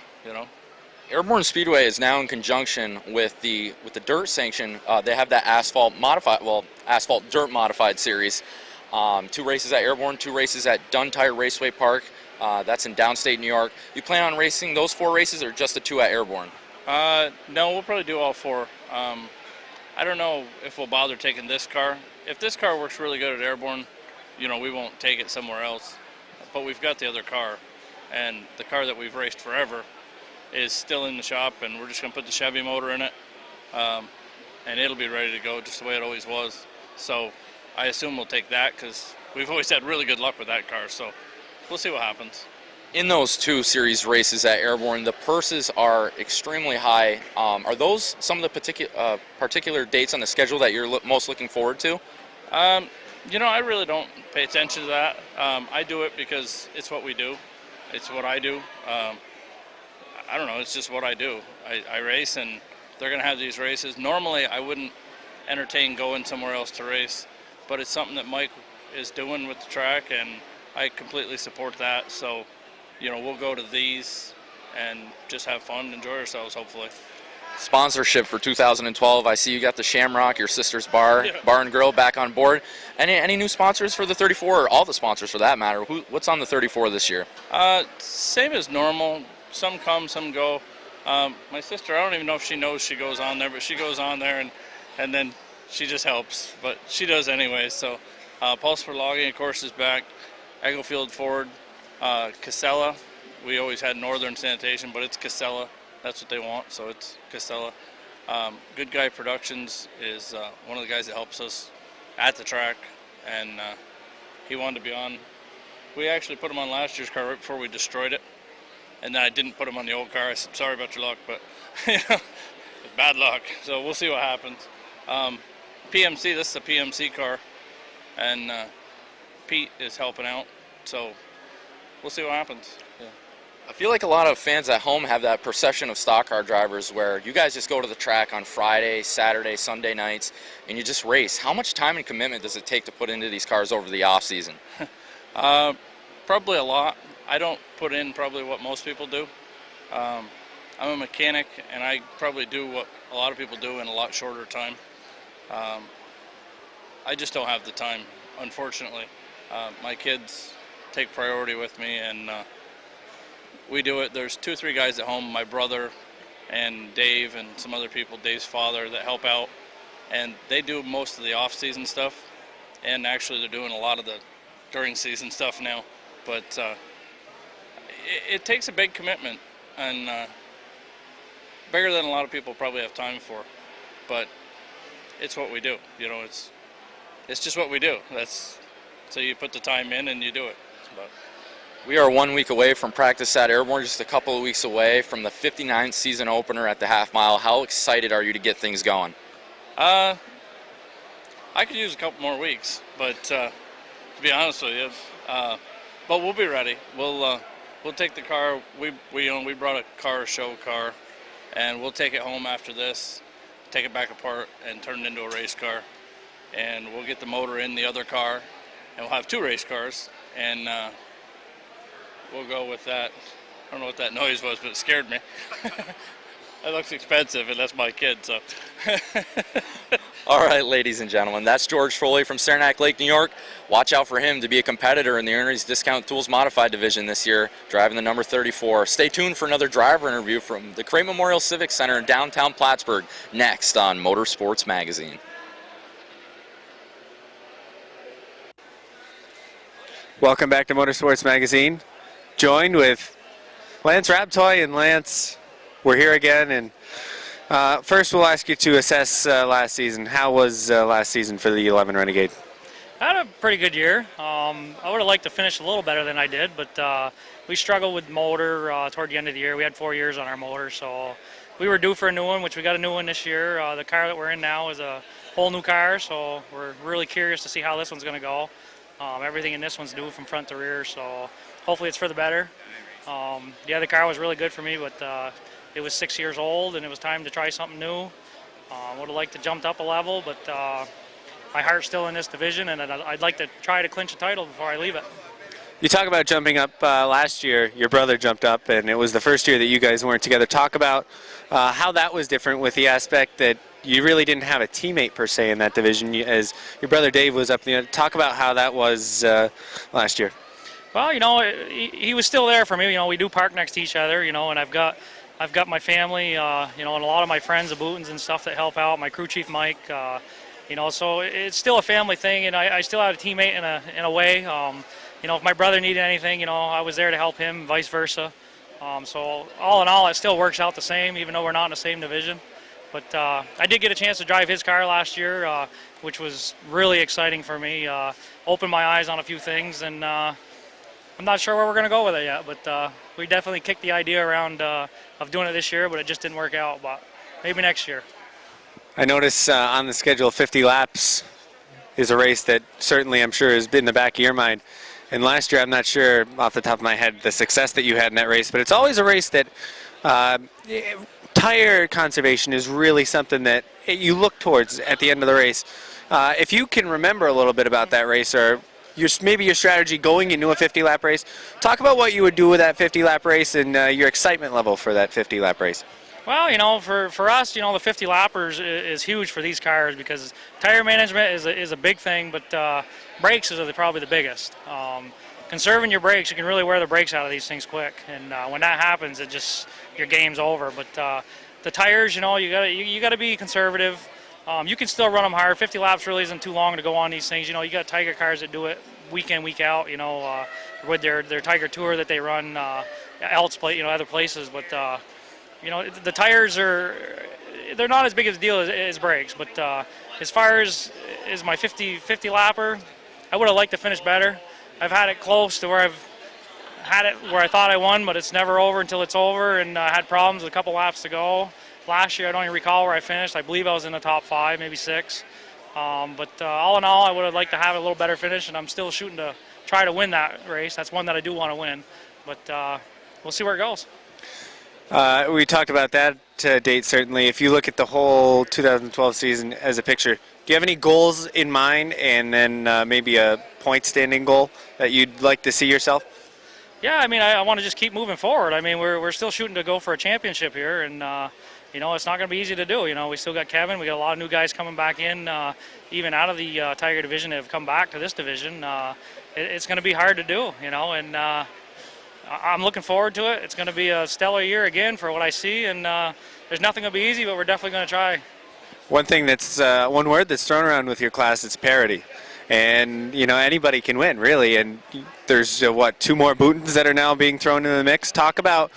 Airborne Speedway is now in conjunction with the dirt sanction. They have that asphalt dirt modified series. 2 races at Airborne, 2 races at Untitled Raceway Park. That's in downstate New York. You plan on racing those 4 races, or just the 2 at Airborne? No, we'll probably do all 4. I don't know if we'll bother taking this car. If this car works really good at Airborne, we won't take it somewhere else. But we've got the other car, and the car that we've raced forever is still in the shop, and we're just going to put the Chevy motor in it, and it'll be ready to go just the way it always was. So I assume we'll take that because we've always had really good luck with that car, so we'll see what happens. In those 2 series races at Airborne, the purses are extremely high. Are those some of the particular dates on the schedule that you're most looking forward to? I really don't pay attention to that. I do it because it's what we do. It's what I do. I don't know, it's just what I do. I race, and they're going to have these races. Normally, I wouldn't entertain going somewhere else to race, but it's something that Mike is doing with the track, and I completely support that. So, we'll go to these and just have fun, enjoy ourselves, hopefully. Sponsorship for 2012. I see you got the Shamrock, your sister's bar and grill, back on board. Any new sponsors for the 34, or all the sponsors for that matter? What's on the 34 this year? Same as normal. Some come, some go. My sister, I don't even know if she knows she goes on there, but she goes on there, and then she just helps. But she does anyway. So Pulse for Logging, of course, is back. Egglefield Ford, Casella. We always had Northern Sanitation, but it's Casella. That's what they want, so it's Casella. Good Guy Productions is one of the guys that helps us at the track, and he wanted to be on. We actually put him on last year's car right before we destroyed it, and then I didn't put him on the old car. I said, sorry about your luck, but bad luck. So we'll see what happens. PMC, this is a PMC car, and Pete is helping out, so we'll see what happens. Yeah. I feel like a lot of fans at home have that perception of stock car drivers where you guys just go to the track on Friday, Saturday, Sunday nights, and you just race. How much time and commitment does it take to put into these cars over the off season? Probably a lot. I don't put in probably what most people do. I'm a mechanic, and I probably do what a lot of people do in a lot shorter time. I just don't have the time, unfortunately. My kids take priority with me, and we do it. There's 2 or 3 guys at home, my brother and Dave and some other people, Dave's father, that help out, and they do most of the off-season stuff, and actually they're doing a lot of the during season stuff now. But it takes a big commitment, and bigger than a lot of people probably have time for, but it's what we do. You know, it's just what we do. So you put the time in and you do it. We are 1 week away from practice at Airborne, just a couple of weeks away from the 59th season opener at the half mile. How excited are you to get things going? I could use a couple more weeks, but to be honest with you, but we'll be ready. We'll take the car. We brought a show car, and we'll take it home after this, take it back apart, and turn it into a race car. And we'll get the motor in the other car, and we'll have 2 race cars, and we'll go with that. I don't know what that noise was, but it scared me. That looks expensive, and that's my kid, so. All right, ladies and gentlemen, that's George Foley from Saranac Lake, New York. Watch out for him to be a competitor in the Ernie's Discount Tools Modified Division this year, driving the number 34. Stay tuned for another driver interview from the Cray Memorial Civic Center in downtown Plattsburgh, next on Motorsports Magazine. Welcome back to Motorsports Magazine. Joined with Lance Raptoy, and Lance, we're here again, and first we'll ask you to assess last season. How was last season for the 11 Renegade? I had a pretty good year. I would have liked to finish a little better than I did, but we struggled with motor toward the end of the year. We had 4 years on our motor, so we were due for a new one, which we got a new one this year. The car that we're in now is a whole new car, so we're really curious to see how this one's going to go. Everything in this one's new from front to rear, so hopefully it's for the better. The other car was really good for me, but it was 6 years old, and it was time to try something new. Would have liked to jump up a level, but my heart's still in this division, and I'd like to try to clinch a title before I leave it. You talk about jumping up last year. Your brother jumped up, and it was the first year that you guys weren't together. Talk about how that was different with the aspect that you really didn't have a teammate per se in that division, as your brother Dave was up there. Talk about how that was last year. Well, you know, he was still there for me. You know, we do park next to each other, you know, and I've got my family, you know, and a lot of my friends, the Bootons and stuff that help out, my crew chief Mike, you know, so it's still a family thing, and I still had a teammate in a way. You know, if my brother needed anything, you know, I was there to help him, vice versa. So all in all, it still works out the same, even though we're not in the same division. But I did get a chance to drive his car last year, which was really exciting for me. Opened my eyes on a few things, and I'm not sure where we're going to go with it yet. But we definitely kicked the idea around of doing it this year, but it just didn't work out. But maybe next year. I notice on the schedule 50 laps is a race that certainly I'm sure has been in the back of your mind. And last year, I'm not sure off the top of my head the success that you had in that race, but it's always a race that tire conservation is really something that you look towards at the end of the race. If you can remember a little bit about that race, or maybe your strategy going into a 50-lap race, talk about what you would do with that 50-lap race and your excitement level for that 50-lap race. Well, you know, for us, you know, the 50 lappers is huge for these cars because tire management is a big thing, but brakes is probably the biggest. Conserving your brakes, you can really wear the brakes out of these things quick, and when that happens, your game's over. But the tires, you know, you gotta be conservative. You can still run them hard. 50 laps really isn't too long to go on these things. You know, you got Tiger cars that do it week in, week out. You know, with their Tiger Tour that they run elsewhere, you know, other places, but. You know, the tires they're not as big of a deal as brakes, but as far as my 50 lapper, I would have liked to finish better. I've had it close to where I thought I won, but it's never over until it's over, and I had problems with a couple laps to go. Last year, I don't even recall where I finished. I believe I was in the top 5, maybe 6. But all in all, I would have liked to have a little better finish, and I'm still shooting to try to win that race. That's one that I do want to win. But we'll see where it goes. We talked about that date, certainly. If you look at the whole 2012 season as a picture, do you have any goals in mind, and then maybe a point standing goal that you'd like to see yourself? Yeah, I mean, I want to just keep moving forward. I mean, we're still shooting to go for a championship here, and you know, it's not going to be easy to do. You know, we still got Kevin. We got a lot of new guys coming back in, even out of the Tiger division that have come back to this division. It's going to be hard to do, you know, and I'm looking forward to it. It's going to be a stellar year again for what I see, and there's nothing going to be easy, but we're definitely going to try. One thing that's one word that's thrown around with your class is parity, and you know, anybody can win really. And there's what, 2 more Bootons that are now being thrown into the mix. Talk about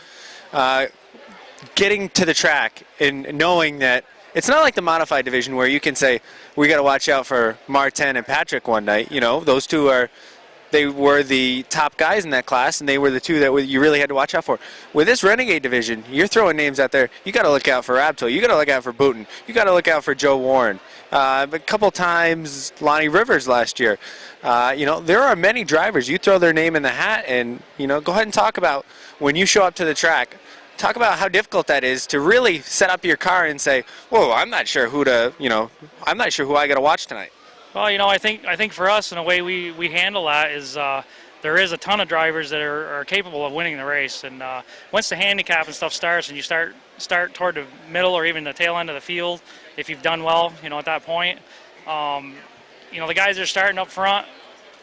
getting to the track and knowing that it's not like the modified division where you can say we got to watch out for Martin and Patrick one night. You know, those two they were the top guys in that class, and they were the 2 that you really had to watch out for. With this Renegade division, you're throwing names out there. You got to look out for Abto. You got to look out for Booton. You got to look out for Joe Warren. A couple times, Lonnie Rivers last year. You know, there are many drivers. You throw their name in the hat, and you know, go ahead and talk about when you show up to the track. Talk about how difficult that is to really set up your car and say, "Whoa, I'm not sure who to. You know, I'm not sure who I got to watch tonight." Well, you know, I think for us, in a way we handle that is there is a ton of drivers that are capable of winning the race, and once the handicap and stuff starts, and you start toward the middle or even the tail end of the field, if you've done well, you know, at that point, you know, the guys that are starting up front,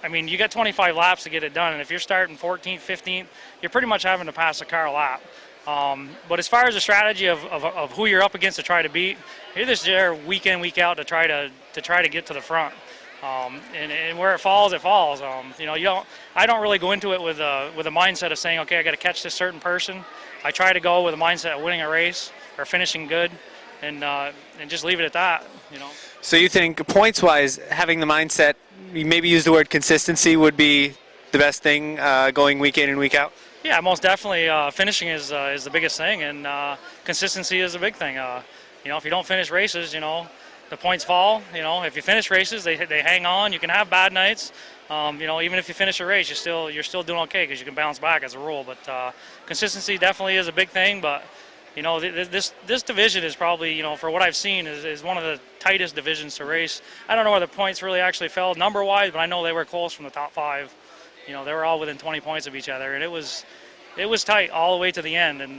I mean, you got 25 laps to get it done, and if you're starting 14th, 15th, you're pretty much having to pass the car a lap. But as far as the strategy of who you're up against to try to beat, you're just there week in, week out to try to get to the front. And where it falls, it falls. You know, I don't really go into it with a mindset of saying, okay, I got to catch this certain person. I try to go with a mindset of winning a race or finishing good, and just leave it at that. You know. So you think points-wise, having the mindset, you maybe use the word consistency would be the best thing going week in and week out? Yeah, most definitely. Finishing is the biggest thing, and consistency is a big thing. You know, if you don't finish races, you know, the points fall. You know, if you finish races, they hang on. You can have bad nights. You know, even if you finish a race, you're still doing okay because you can bounce back as a rule. But consistency definitely is a big thing. But you know, this division is probably, you know, for what I've seen, is one of the tightest divisions to race. I don't know where the points really actually fell number-wise, but I know they were close from the top 5. You know, they were all within 20 points of each other, and it was tight all the way to the end. And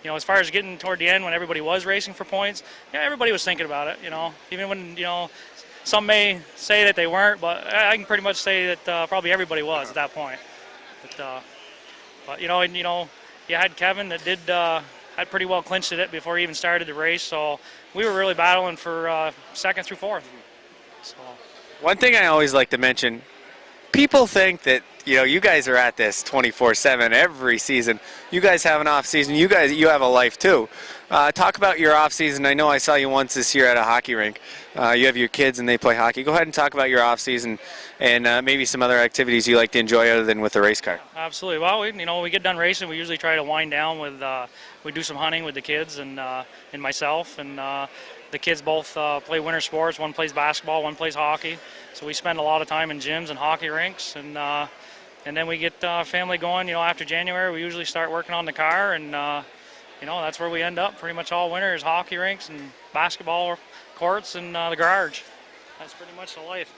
you know, as far as getting toward the end when everybody was racing for points, yeah, everybody was thinking about it. You know, even when, you know, some may say that they weren't, but I can pretty much say that probably everybody was at that point. But you know, and you know, you had Kevin that had pretty well clinched it before he even started the race, so we were really battling for 2nd through 4th. So one thing I always like to mention. People think that, you know, you guys are at this 24/7 every season. You guys have an off season. You have a life too. Talk about your off season. I know I saw you once this year at a hockey rink. You have your kids and they play hockey. Go ahead and talk about your off season and maybe some other activities you like to enjoy other than with the race car. Absolutely. Well, you know, when we get done racing, we usually try to wind down with we do some hunting with the kids and myself, and the kids both play winter sports. One plays basketball, one plays hockey. So we spend a lot of time in gyms and hockey rinks, and then we get family going. You know, after January, we usually start working on the car, and you know, that's where we end up pretty much all winter is hockey rinks and basketball courts and the garage. That's pretty much the life.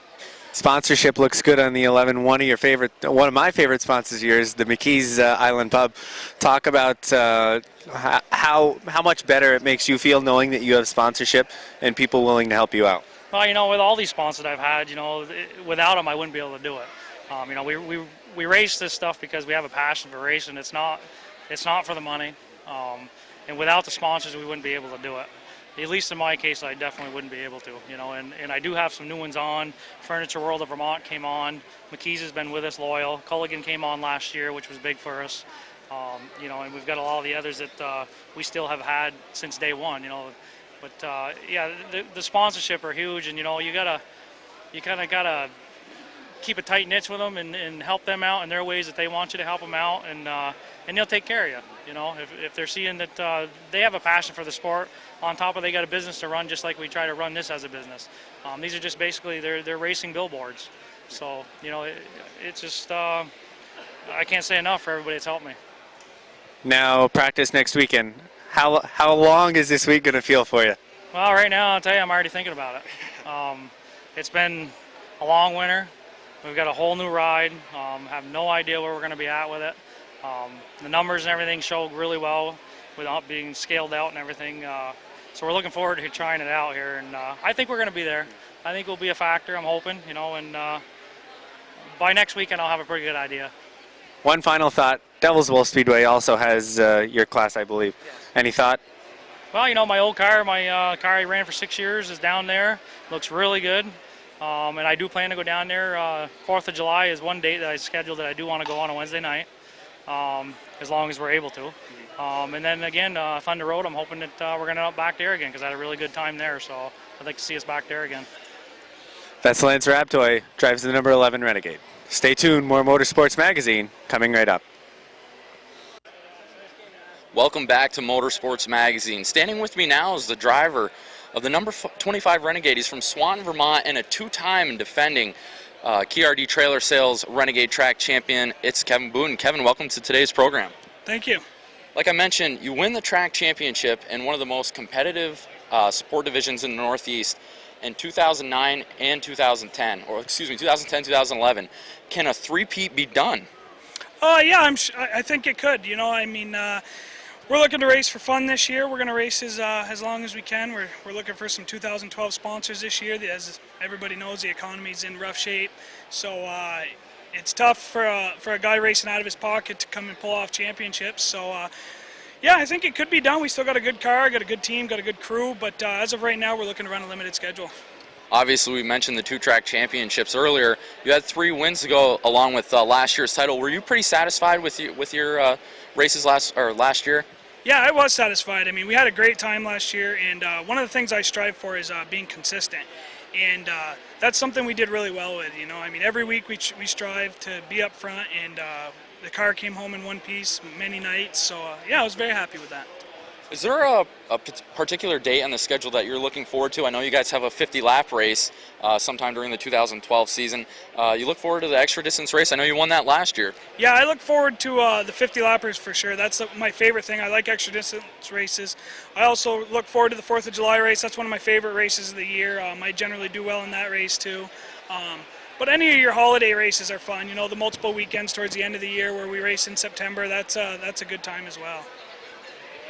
Sponsorship looks good on the 11. One of my favorite sponsors here is the McKee's Island Pub. Talk about how much better it makes you feel knowing that you have sponsorship and people willing to help you out. Well, you know, with all these sponsors I've had, you know, without them I wouldn't be able to do it. You know, we race this stuff because we have a passion for racing. It's not for the money. And without the sponsors, we wouldn't be able to do it. At least in my case, I definitely wouldn't be able to, you know, and I do have some new ones on. Furniture World of Vermont came on. McKee's has been with us loyal. Culligan came on last year, which was big for us. You know, and we've got a lot of the others that we still have had since day one, you know. But yeah, the sponsorship are huge, and you know, you kind of gotta keep a tight niche with them and help them out in their ways that they want you to help them out, and they'll take care of you. You know, if they're seeing that they have a passion for the sport, on top of they got a business to run, just like we try to run this as a business. These are just basically they're racing billboards. So you know, it's just I can't say enough for everybody that's helped me. Now practice next weekend. How long is this week going to feel for you? Well, right now, I'll tell you, I'm already thinking about it. It's been a long winter. We've got a whole new ride. Have no idea where we're going to be at with it. The numbers and everything show really well without being scaled out and everything. So we're looking forward to trying it out here, and I think we're going to be there. I think we'll be a factor, I'm hoping, and by next weekend I'll have a pretty good idea. One final thought. Devil's Bowl Speedway also has your class, I believe. Yes. Any thought? Well, my old car, car I ran for 6 years is down there. Looks really good. And I do plan to go down there. 4th of July is one date that I scheduled that I do want to go on a Wednesday night, as long as we're able to. And then again, Thunder Road, I'm hoping that we're going to end up back there again because I had a really good time there. So I'd like to see us back there again. That's Lance Rabtoy, drives the number 11 Renegade. Stay tuned, more Motorsports Magazine coming right up. Welcome back to Motorsports Magazine. Standing with me now is the driver of the number 25 Renegade. He's from Swanton, Vermont, and a two-time defending KRD Trailer Sales Renegade Track Champion. It's Kevin Boon. Kevin, welcome to today's program. Thank you. Like I mentioned, you win the track championship in one of the most competitive sport divisions in the Northeast in 2009 and 2010, or excuse me, 2010, 2011. Can a three-peat be done? Yeah, I think it could. We're looking to race for fun this year. We're going to race as long as we can. We're looking for some 2012 sponsors this year. As everybody knows, the economy's in rough shape, so it's tough for a guy racing out of his pocket to come and pull off championships. So yeah, I think it could be done. We still got a good car, got a good team, got a good crew, but as of right now, we're looking to run a limited schedule. Obviously, we mentioned the two-track championships earlier. You had 3 wins to go along with last year's title. Were you pretty satisfied with your races last year? Yeah, I was satisfied. We had a great time last year, and one of the things I strive for is being consistent. And that's something we did really well with, every week we strive to be up front, and the car came home in one piece many nights. So, yeah, I was very happy with that. Is there a particular date on the schedule that you're looking forward to? I know you guys have a 50-lap race sometime during the 2012 season. You look forward to the extra distance race? I know you won that last year. Yeah, I look forward to the 50-lappers for sure. That's my favorite thing. I like extra distance races. I also look forward to the 4th of July race. That's one of my favorite races of the year. I generally do well in that race too. But any of your holiday races are fun. The multiple weekends towards the end of the year where we race in September, that's a good time as well.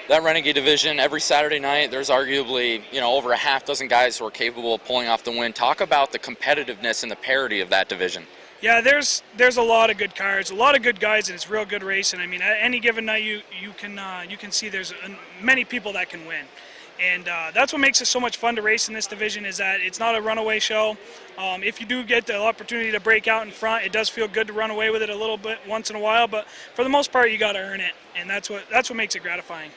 That Renegade Division, every Saturday night, there's arguably, over a half dozen guys who are capable of pulling off the win. Talk about the competitiveness and the parity of that division. Yeah, there's a lot of good cars, a lot of good guys, and it's real good racing. At any given night, you can see there's many people that can win. And that's what makes it so much fun to race in this division, is that it's not a runaway show. If you do get the opportunity to break out in front, it does feel good to run away with it a little bit once in a while, but for the most part, you got to earn it, and that's what makes it gratifying.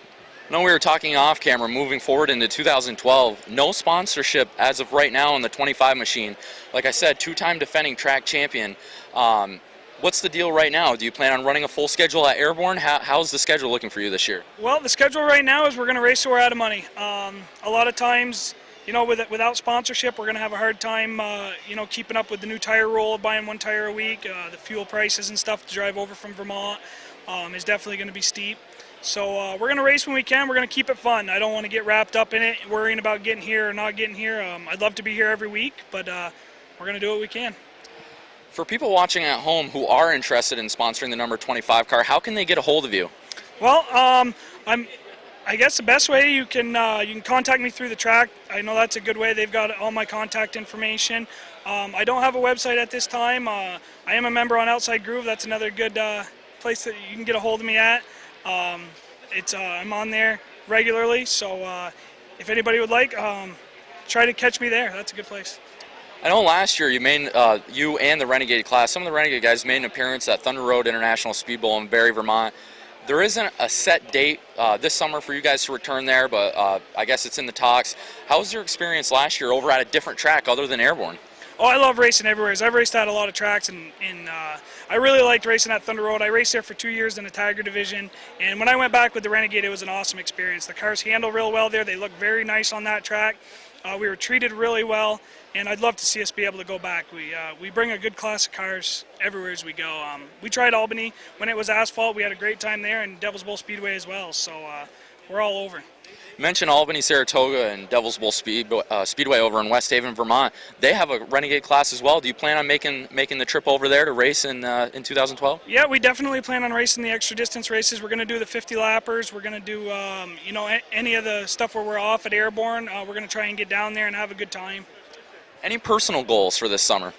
I know we were talking off camera, moving forward into 2012, no sponsorship as of right now on the 25 machine. Like I said, two-time defending track champion. What's the deal right now? Do you plan on running a full schedule at Airborne? How's the schedule looking for you this year? Well, the schedule right now is we're going to race till we're out of money. A lot of times, without sponsorship, we're going to have a hard time, keeping up with the new tire rule, buying 1 tire a week. The fuel prices and stuff to drive over from Vermont is definitely going to be steep. So we're going to race when we can. We're going to keep it fun. I don't want to get wrapped up in it, worrying about getting here or not getting here. I'd love to be here every week, but we're going to do what we can. For people watching at home who are interested in sponsoring the number 25 car, how can they get a hold of you? Well, I guess the best way, you can contact me through the track. I know that's a good way. They've got all my contact information. I don't have a website at this time. I am a member on Outside Groove. That's another good place that you can get a hold of me at. I'm on there regularly, so if anybody would like, try to catch me there. That's a good place. I know last year you and the Renegade class, some of the Renegade guys made an appearance at Thunder Road International Speed Bowl in Barrie, Vermont. There isn't a set date this summer for you guys to return there, but I guess it's in the talks. How was your experience last year over at a different track other than Airborne? Oh, I love racing everywhere. I've raced at a lot of tracks, and I really liked racing at Thunder Road. I raced there for 2 years in the Tiger Division, and when I went back with the Renegade, it was an awesome experience. The cars handle real well there. They look very nice on that track. We were treated really well, and I'd love to see us be able to go back. We bring a good class of cars everywhere as we go. We tried Albany when it was asphalt. We had a great time there, and Devil's Bowl Speedway as well. So we're all over. You mentioned Albany, Saratoga, and Devil's Bowl Speedway over in West Haven, Vermont. They have a Renegade class as well. Do you plan on making the trip over there to race in 2012? Yeah, we definitely plan on racing the extra distance races. We're going to do the 50 lappers. We're going to do any of the stuff where we're off at Airborne. We're going to try and get down there and have a good time. Any personal goals for this summer?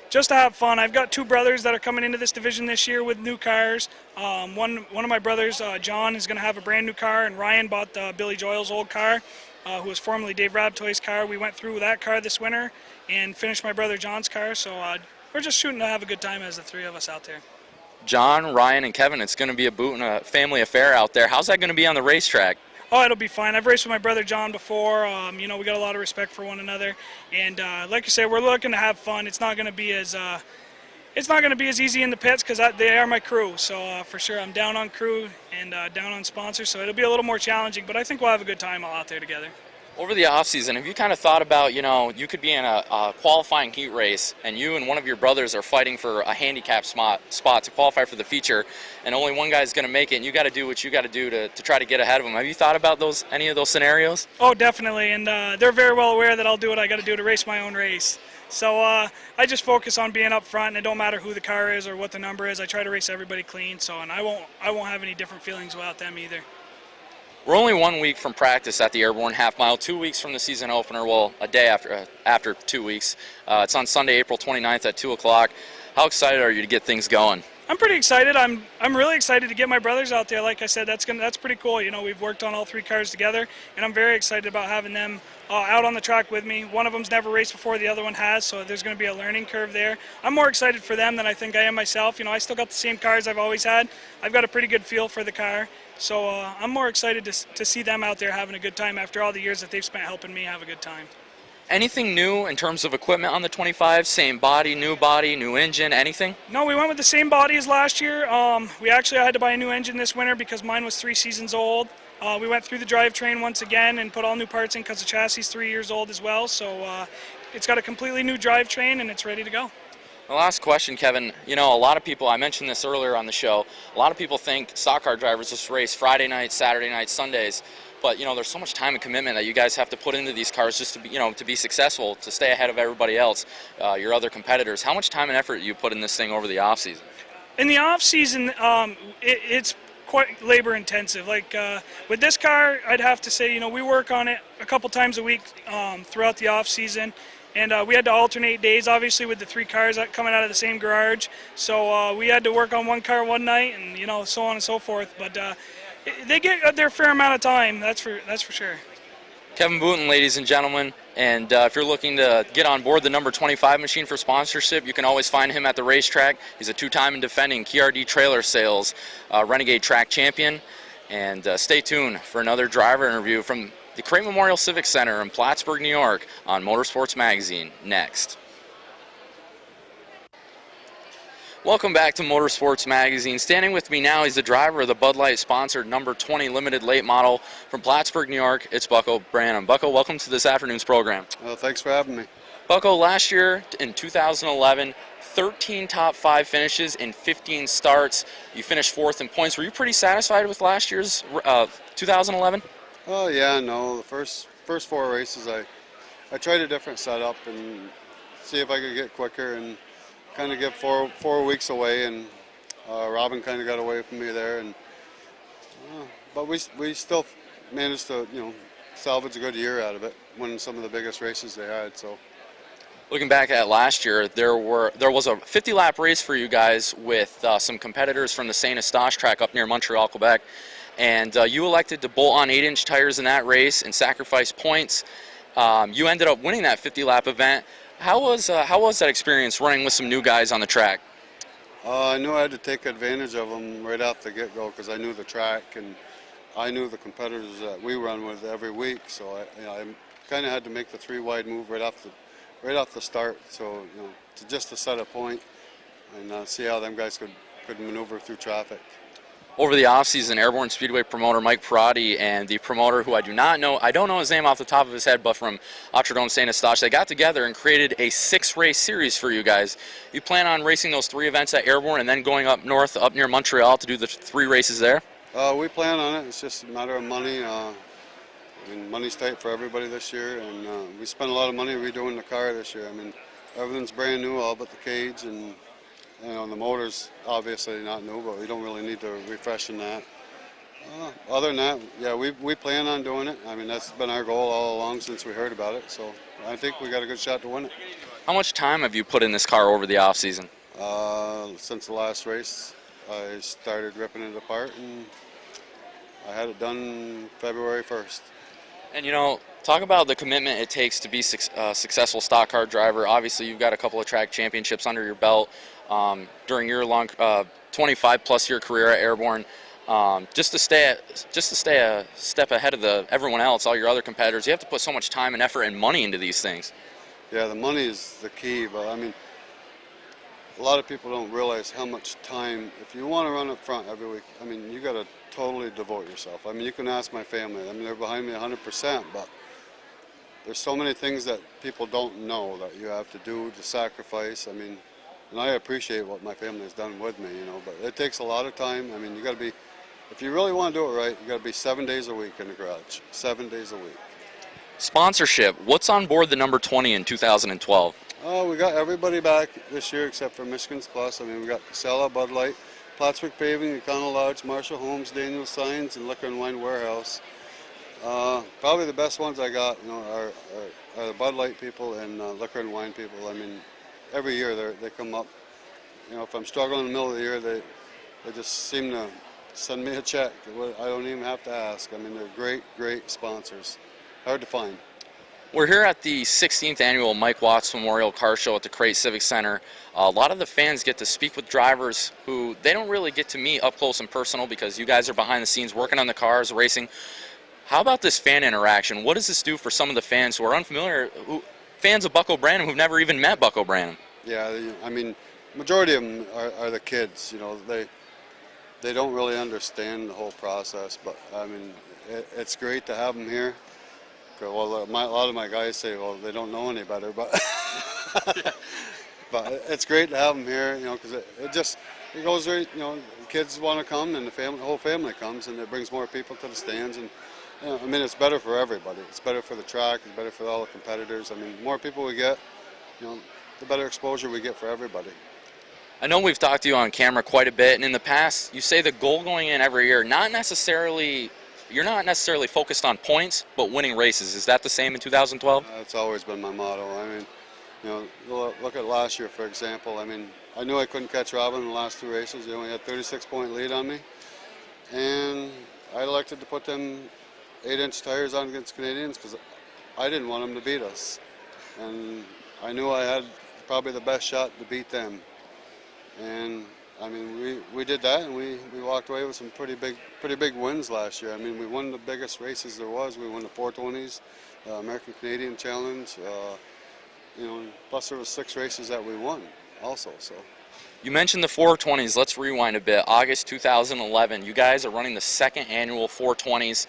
Just to have fun. I've got two brothers that are coming into this division this year with new cars. One of my brothers, John, is going to have a brand new car, and Ryan bought Billy Joyle's old car, who was formerly Dave Rabtoy's car. We went through that car this winter and finished my brother John's car, so we're just shooting to have a good time as the three of us out there. John, Ryan, and Kevin, it's going to be a Boon family affair out there. How's that going to be on the racetrack? Oh, it'll be fine. I've raced with my brother John before. We got a lot of respect for one another, and like I said, we're looking to have fun. It's not going to be as easy in the pits because they are my crew. So for sure, I'm down on crew and down on sponsors. So it'll be a little more challenging, but I think we'll have a good time all out there together. Over the off season, have you kind of thought about, you could be in a qualifying heat race and you and one of your brothers are fighting for a handicap spot to qualify for the feature, and only one guy's going to make it, and you got to do what you got to do to try to get ahead of them. Have you thought about any of those scenarios? Oh, definitely, and they're very well aware that I'll do what I got to do to race my own race. So I just focus on being up front, and it don't matter who the car is or what the number is. I try to race everybody clean, and I won't have any different feelings about them either. We're only 1 week from practice at the Airborne Half Mile, 2 weeks from the season opener, well, a day after 2 weeks. It's on Sunday, April 29th at 2 o'clock. How excited are you to get things going? I'm pretty excited. I'm really excited to get my brothers out there. Like I said, that's pretty cool. We've worked on all three cars together, and I'm very excited about having them out on the track with me. One of them's never raced before, the other one has, so there's going to be a learning curve there. I'm more excited for them than I think I am myself. I still got the same cars I've always had. I've got a pretty good feel for the car, so I'm more excited to see them out there having a good time after all the years that they've spent helping me have a good time. Anything new in terms of equipment on the 25? Same body, new engine, anything? No, we went with the same body as last year. I had to buy a new engine this winter because mine was 3 seasons old. We went through the drivetrain once again and put all new parts in because the chassis is 3 years old as well. So it's got a completely new drivetrain and it's ready to go. The last question, Kevin. A lot of people, I mentioned this earlier on the show, a lot of people think stock car drivers just race Friday nights, Saturday nights, Sundays. But there's so much time and commitment that you guys have to put into these cars just to be, to be successful, to stay ahead of everybody else, your other competitors. How much time and effort do you put in this thing over the off season? In the off season, it's quite labor intensive. Like with this car, I'd have to say, we work on it a couple times a week throughout the off season. And we had to alternate days, obviously, with the 3 cars coming out of the same garage. So we had to work on one car one night, and so on and so forth. But they get their fair amount of time. That's for sure. Kevin Boon, ladies and gentlemen, and if you're looking to get on board the number 25 machine for sponsorship, you can always find him at the racetrack. He's a 2-time and defending KRD Trailer Sales Renegade Track Champion. And stay tuned for another driver interview from the Crate Memorial Civic Center in Plattsburgh, New York on Motorsports Magazine next. Welcome back to Motorsports Magazine. Standing with me now is the driver of the Bud Light sponsored number 20 limited late model from Plattsburgh, New York. It's Bucko Branham. Bucko, welcome to this afternoon's program. Well, thanks for having me. Bucko, last year in 2011, 13 top 5 finishes in 15 starts. You finished 4th in points. Were you pretty satisfied with last year's 2011? Oh yeah, no. The first 4 races, I tried a different setup and see if I could get quicker and kind of get four weeks away, and Robin kind of got away from me there, and but we still managed to salvage a good year out of it, winning some of the biggest races they had. So looking back at last year, there was a 50-lap race for you guys with some competitors from the Saint Eustache track up near Montreal, Quebec, and you elected to bolt on 8-inch tires in that race and sacrifice points. You ended up winning that 50-lap event. How was that experience running with some new guys on the track? I knew I had to take advantage of them right off the get-go because I knew the track and I knew the competitors that we run with every week. So I kind of had to make the 3-wide move right off the start. So to set a point and see how them guys could maneuver through traffic. over the offseason, Airborne Speedway promoter Mike Perotti and the promoter who I don't know his name off the top of his head, but from Otradon St. Eustache, they got together and created a 6-race series for you guys. You plan on racing those 3 events at Airborne and then going up north, up near Montreal to do the 3 races there? We plan on it. It's just a matter of money. I mean, money's tight for everybody this year, and we spent a lot of money redoing the car this year. I mean, everything's brand new, all but the cage, and the motor's obviously not new, but we don't really need to refreshen that. Other than that, yeah, we plan on doing it. I mean, that's been our goal all along since we heard about it, so I think we got a good shot to win it. How much time have you put in this car over the offseason? Since the last race, I started ripping it apart, and I had it done February 1st. And talk about the commitment it takes to be a successful stock car driver. Obviously, you've got a couple of track championships under your belt during your long 25-plus year career at Airborne. Just to stay a step ahead of everyone else, all your other competitors, you have to put so much time and effort and money into these things. Yeah, the money is the key, but I mean, a lot of people don't realize how much time, if you want to run up front every week, I mean, you got to totally devote yourself. I mean, you can ask my family. I mean, they're behind me 100%, but there's so many things that people don't know that you have to do, to sacrifice. I mean, and I appreciate what my family has done with me, but it takes a lot of time. I mean, you got to be, if you really want to do it right, you got to be 7 days a week in the garage, 7 days a week. Sponsorship, what's on board the number 20 in 2012? We got everybody back this year except for Michigan's Plus. I mean, we got Casella, Bud Light, Plattsburgh Paving, Econo Lodge, Marshall Homes, Daniel Signs, and Liquor and Wine Warehouse. Probably the best ones I got, are the Bud Light people and Liquor and Wine people. I mean, every year they come up. If I'm struggling in the middle of the year, they just seem to send me a check. I don't even have to ask. I mean, they're great, great sponsors. Hard to find. We're here at the 16th annual Mike Watts Memorial Car Show at the Crate Civic Center. A lot of the fans get to speak with drivers who they don't really get to meet up close and personal because you guys are behind the scenes working on the cars, racing. How about this fan interaction? What does this do for some of the fans who are unfamiliar, fans of Buck O'Brien who've never even met Buck O'Brien? Yeah, I mean, majority of them are the kids. They don't really understand the whole process, but I mean, it's great to have them here. Well, a lot of my guys say, well, they don't know any better, but but it's great to have them here, because it goes right. The kids want to come, and the whole family comes, and it brings more people to the stands, and I mean, it's better for everybody. It's better for the track. It's better for all the competitors. I mean, the more people we get, the better exposure we get for everybody. I know we've talked to you on camera quite a bit, and in the past, you say the goal going in every year, you're not necessarily focused on points, but winning races. Is that the same in 2012? That's always been my motto. I mean, look at last year, for example. I mean, I knew I couldn't catch Robin in the last 2 races. He only had 36-point lead on me, and I elected to put them 8-inch tires on against Canadians because I didn't want them to beat us, and I knew I had probably the best shot to beat them. And I mean, we did that, and we walked away with some pretty big wins last year. I mean, we won the biggest races there was. We won the 420s, American Canadian Challenge. Plus there was 6 races that we won also. So. You mentioned the 420s. Let's rewind a bit. August 2011. You guys are running the 2nd annual 420s.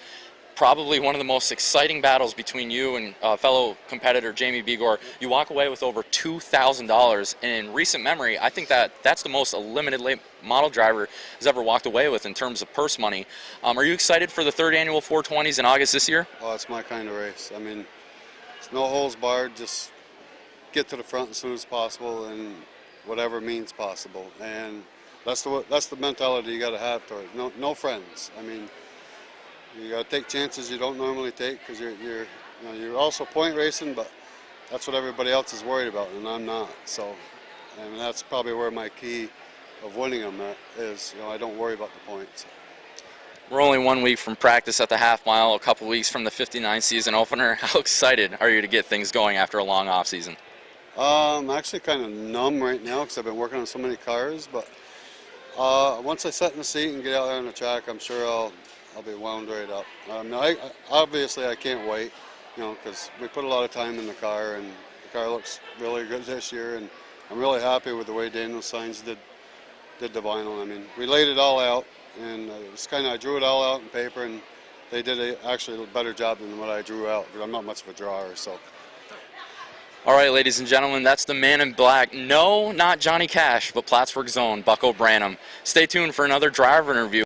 Probably one of the most exciting battles between you and fellow competitor Jamie Begor. You walk away with over $2,000. And in recent memory, I think that's the most a limited late model driver has ever walked away with in terms of purse money. Are you excited for the 3rd annual 420s in August this year? Oh, it's my kind of race. I mean, it's no holes barred. Just get to the front as soon as possible and whatever means possible. And that's the mentality you got to have toward it. No friends. I mean, you got to take chances you don't normally take because you're also point racing, but that's what everybody else is worried about, and I'm not. So, I mean, that's probably where my key of winning them is. I don't worry about the points. We're only 1 week from practice at the half mile, a couple weeks from the 59 season opener. How excited are you to get things going after a long off season? I'm actually kind of numb right now because I've been working on so many cars, but once I sit in the seat and get out there on the track, I'm sure I'll be wound right up. Obviously, I can't wait, because we put a lot of time in the car, and the car looks really good this year, and I'm really happy with the way Daniel Signs did did the vinyl. I mean, we laid it all out, and I drew it all out in paper, and they did actually a better job than what I drew out, because I'm not much of a drawer, so. All right, ladies and gentlemen, that's the man in black. No, not Johnny Cash, but Plattsburgh's own Bucko Branham. Stay tuned for another driver interview.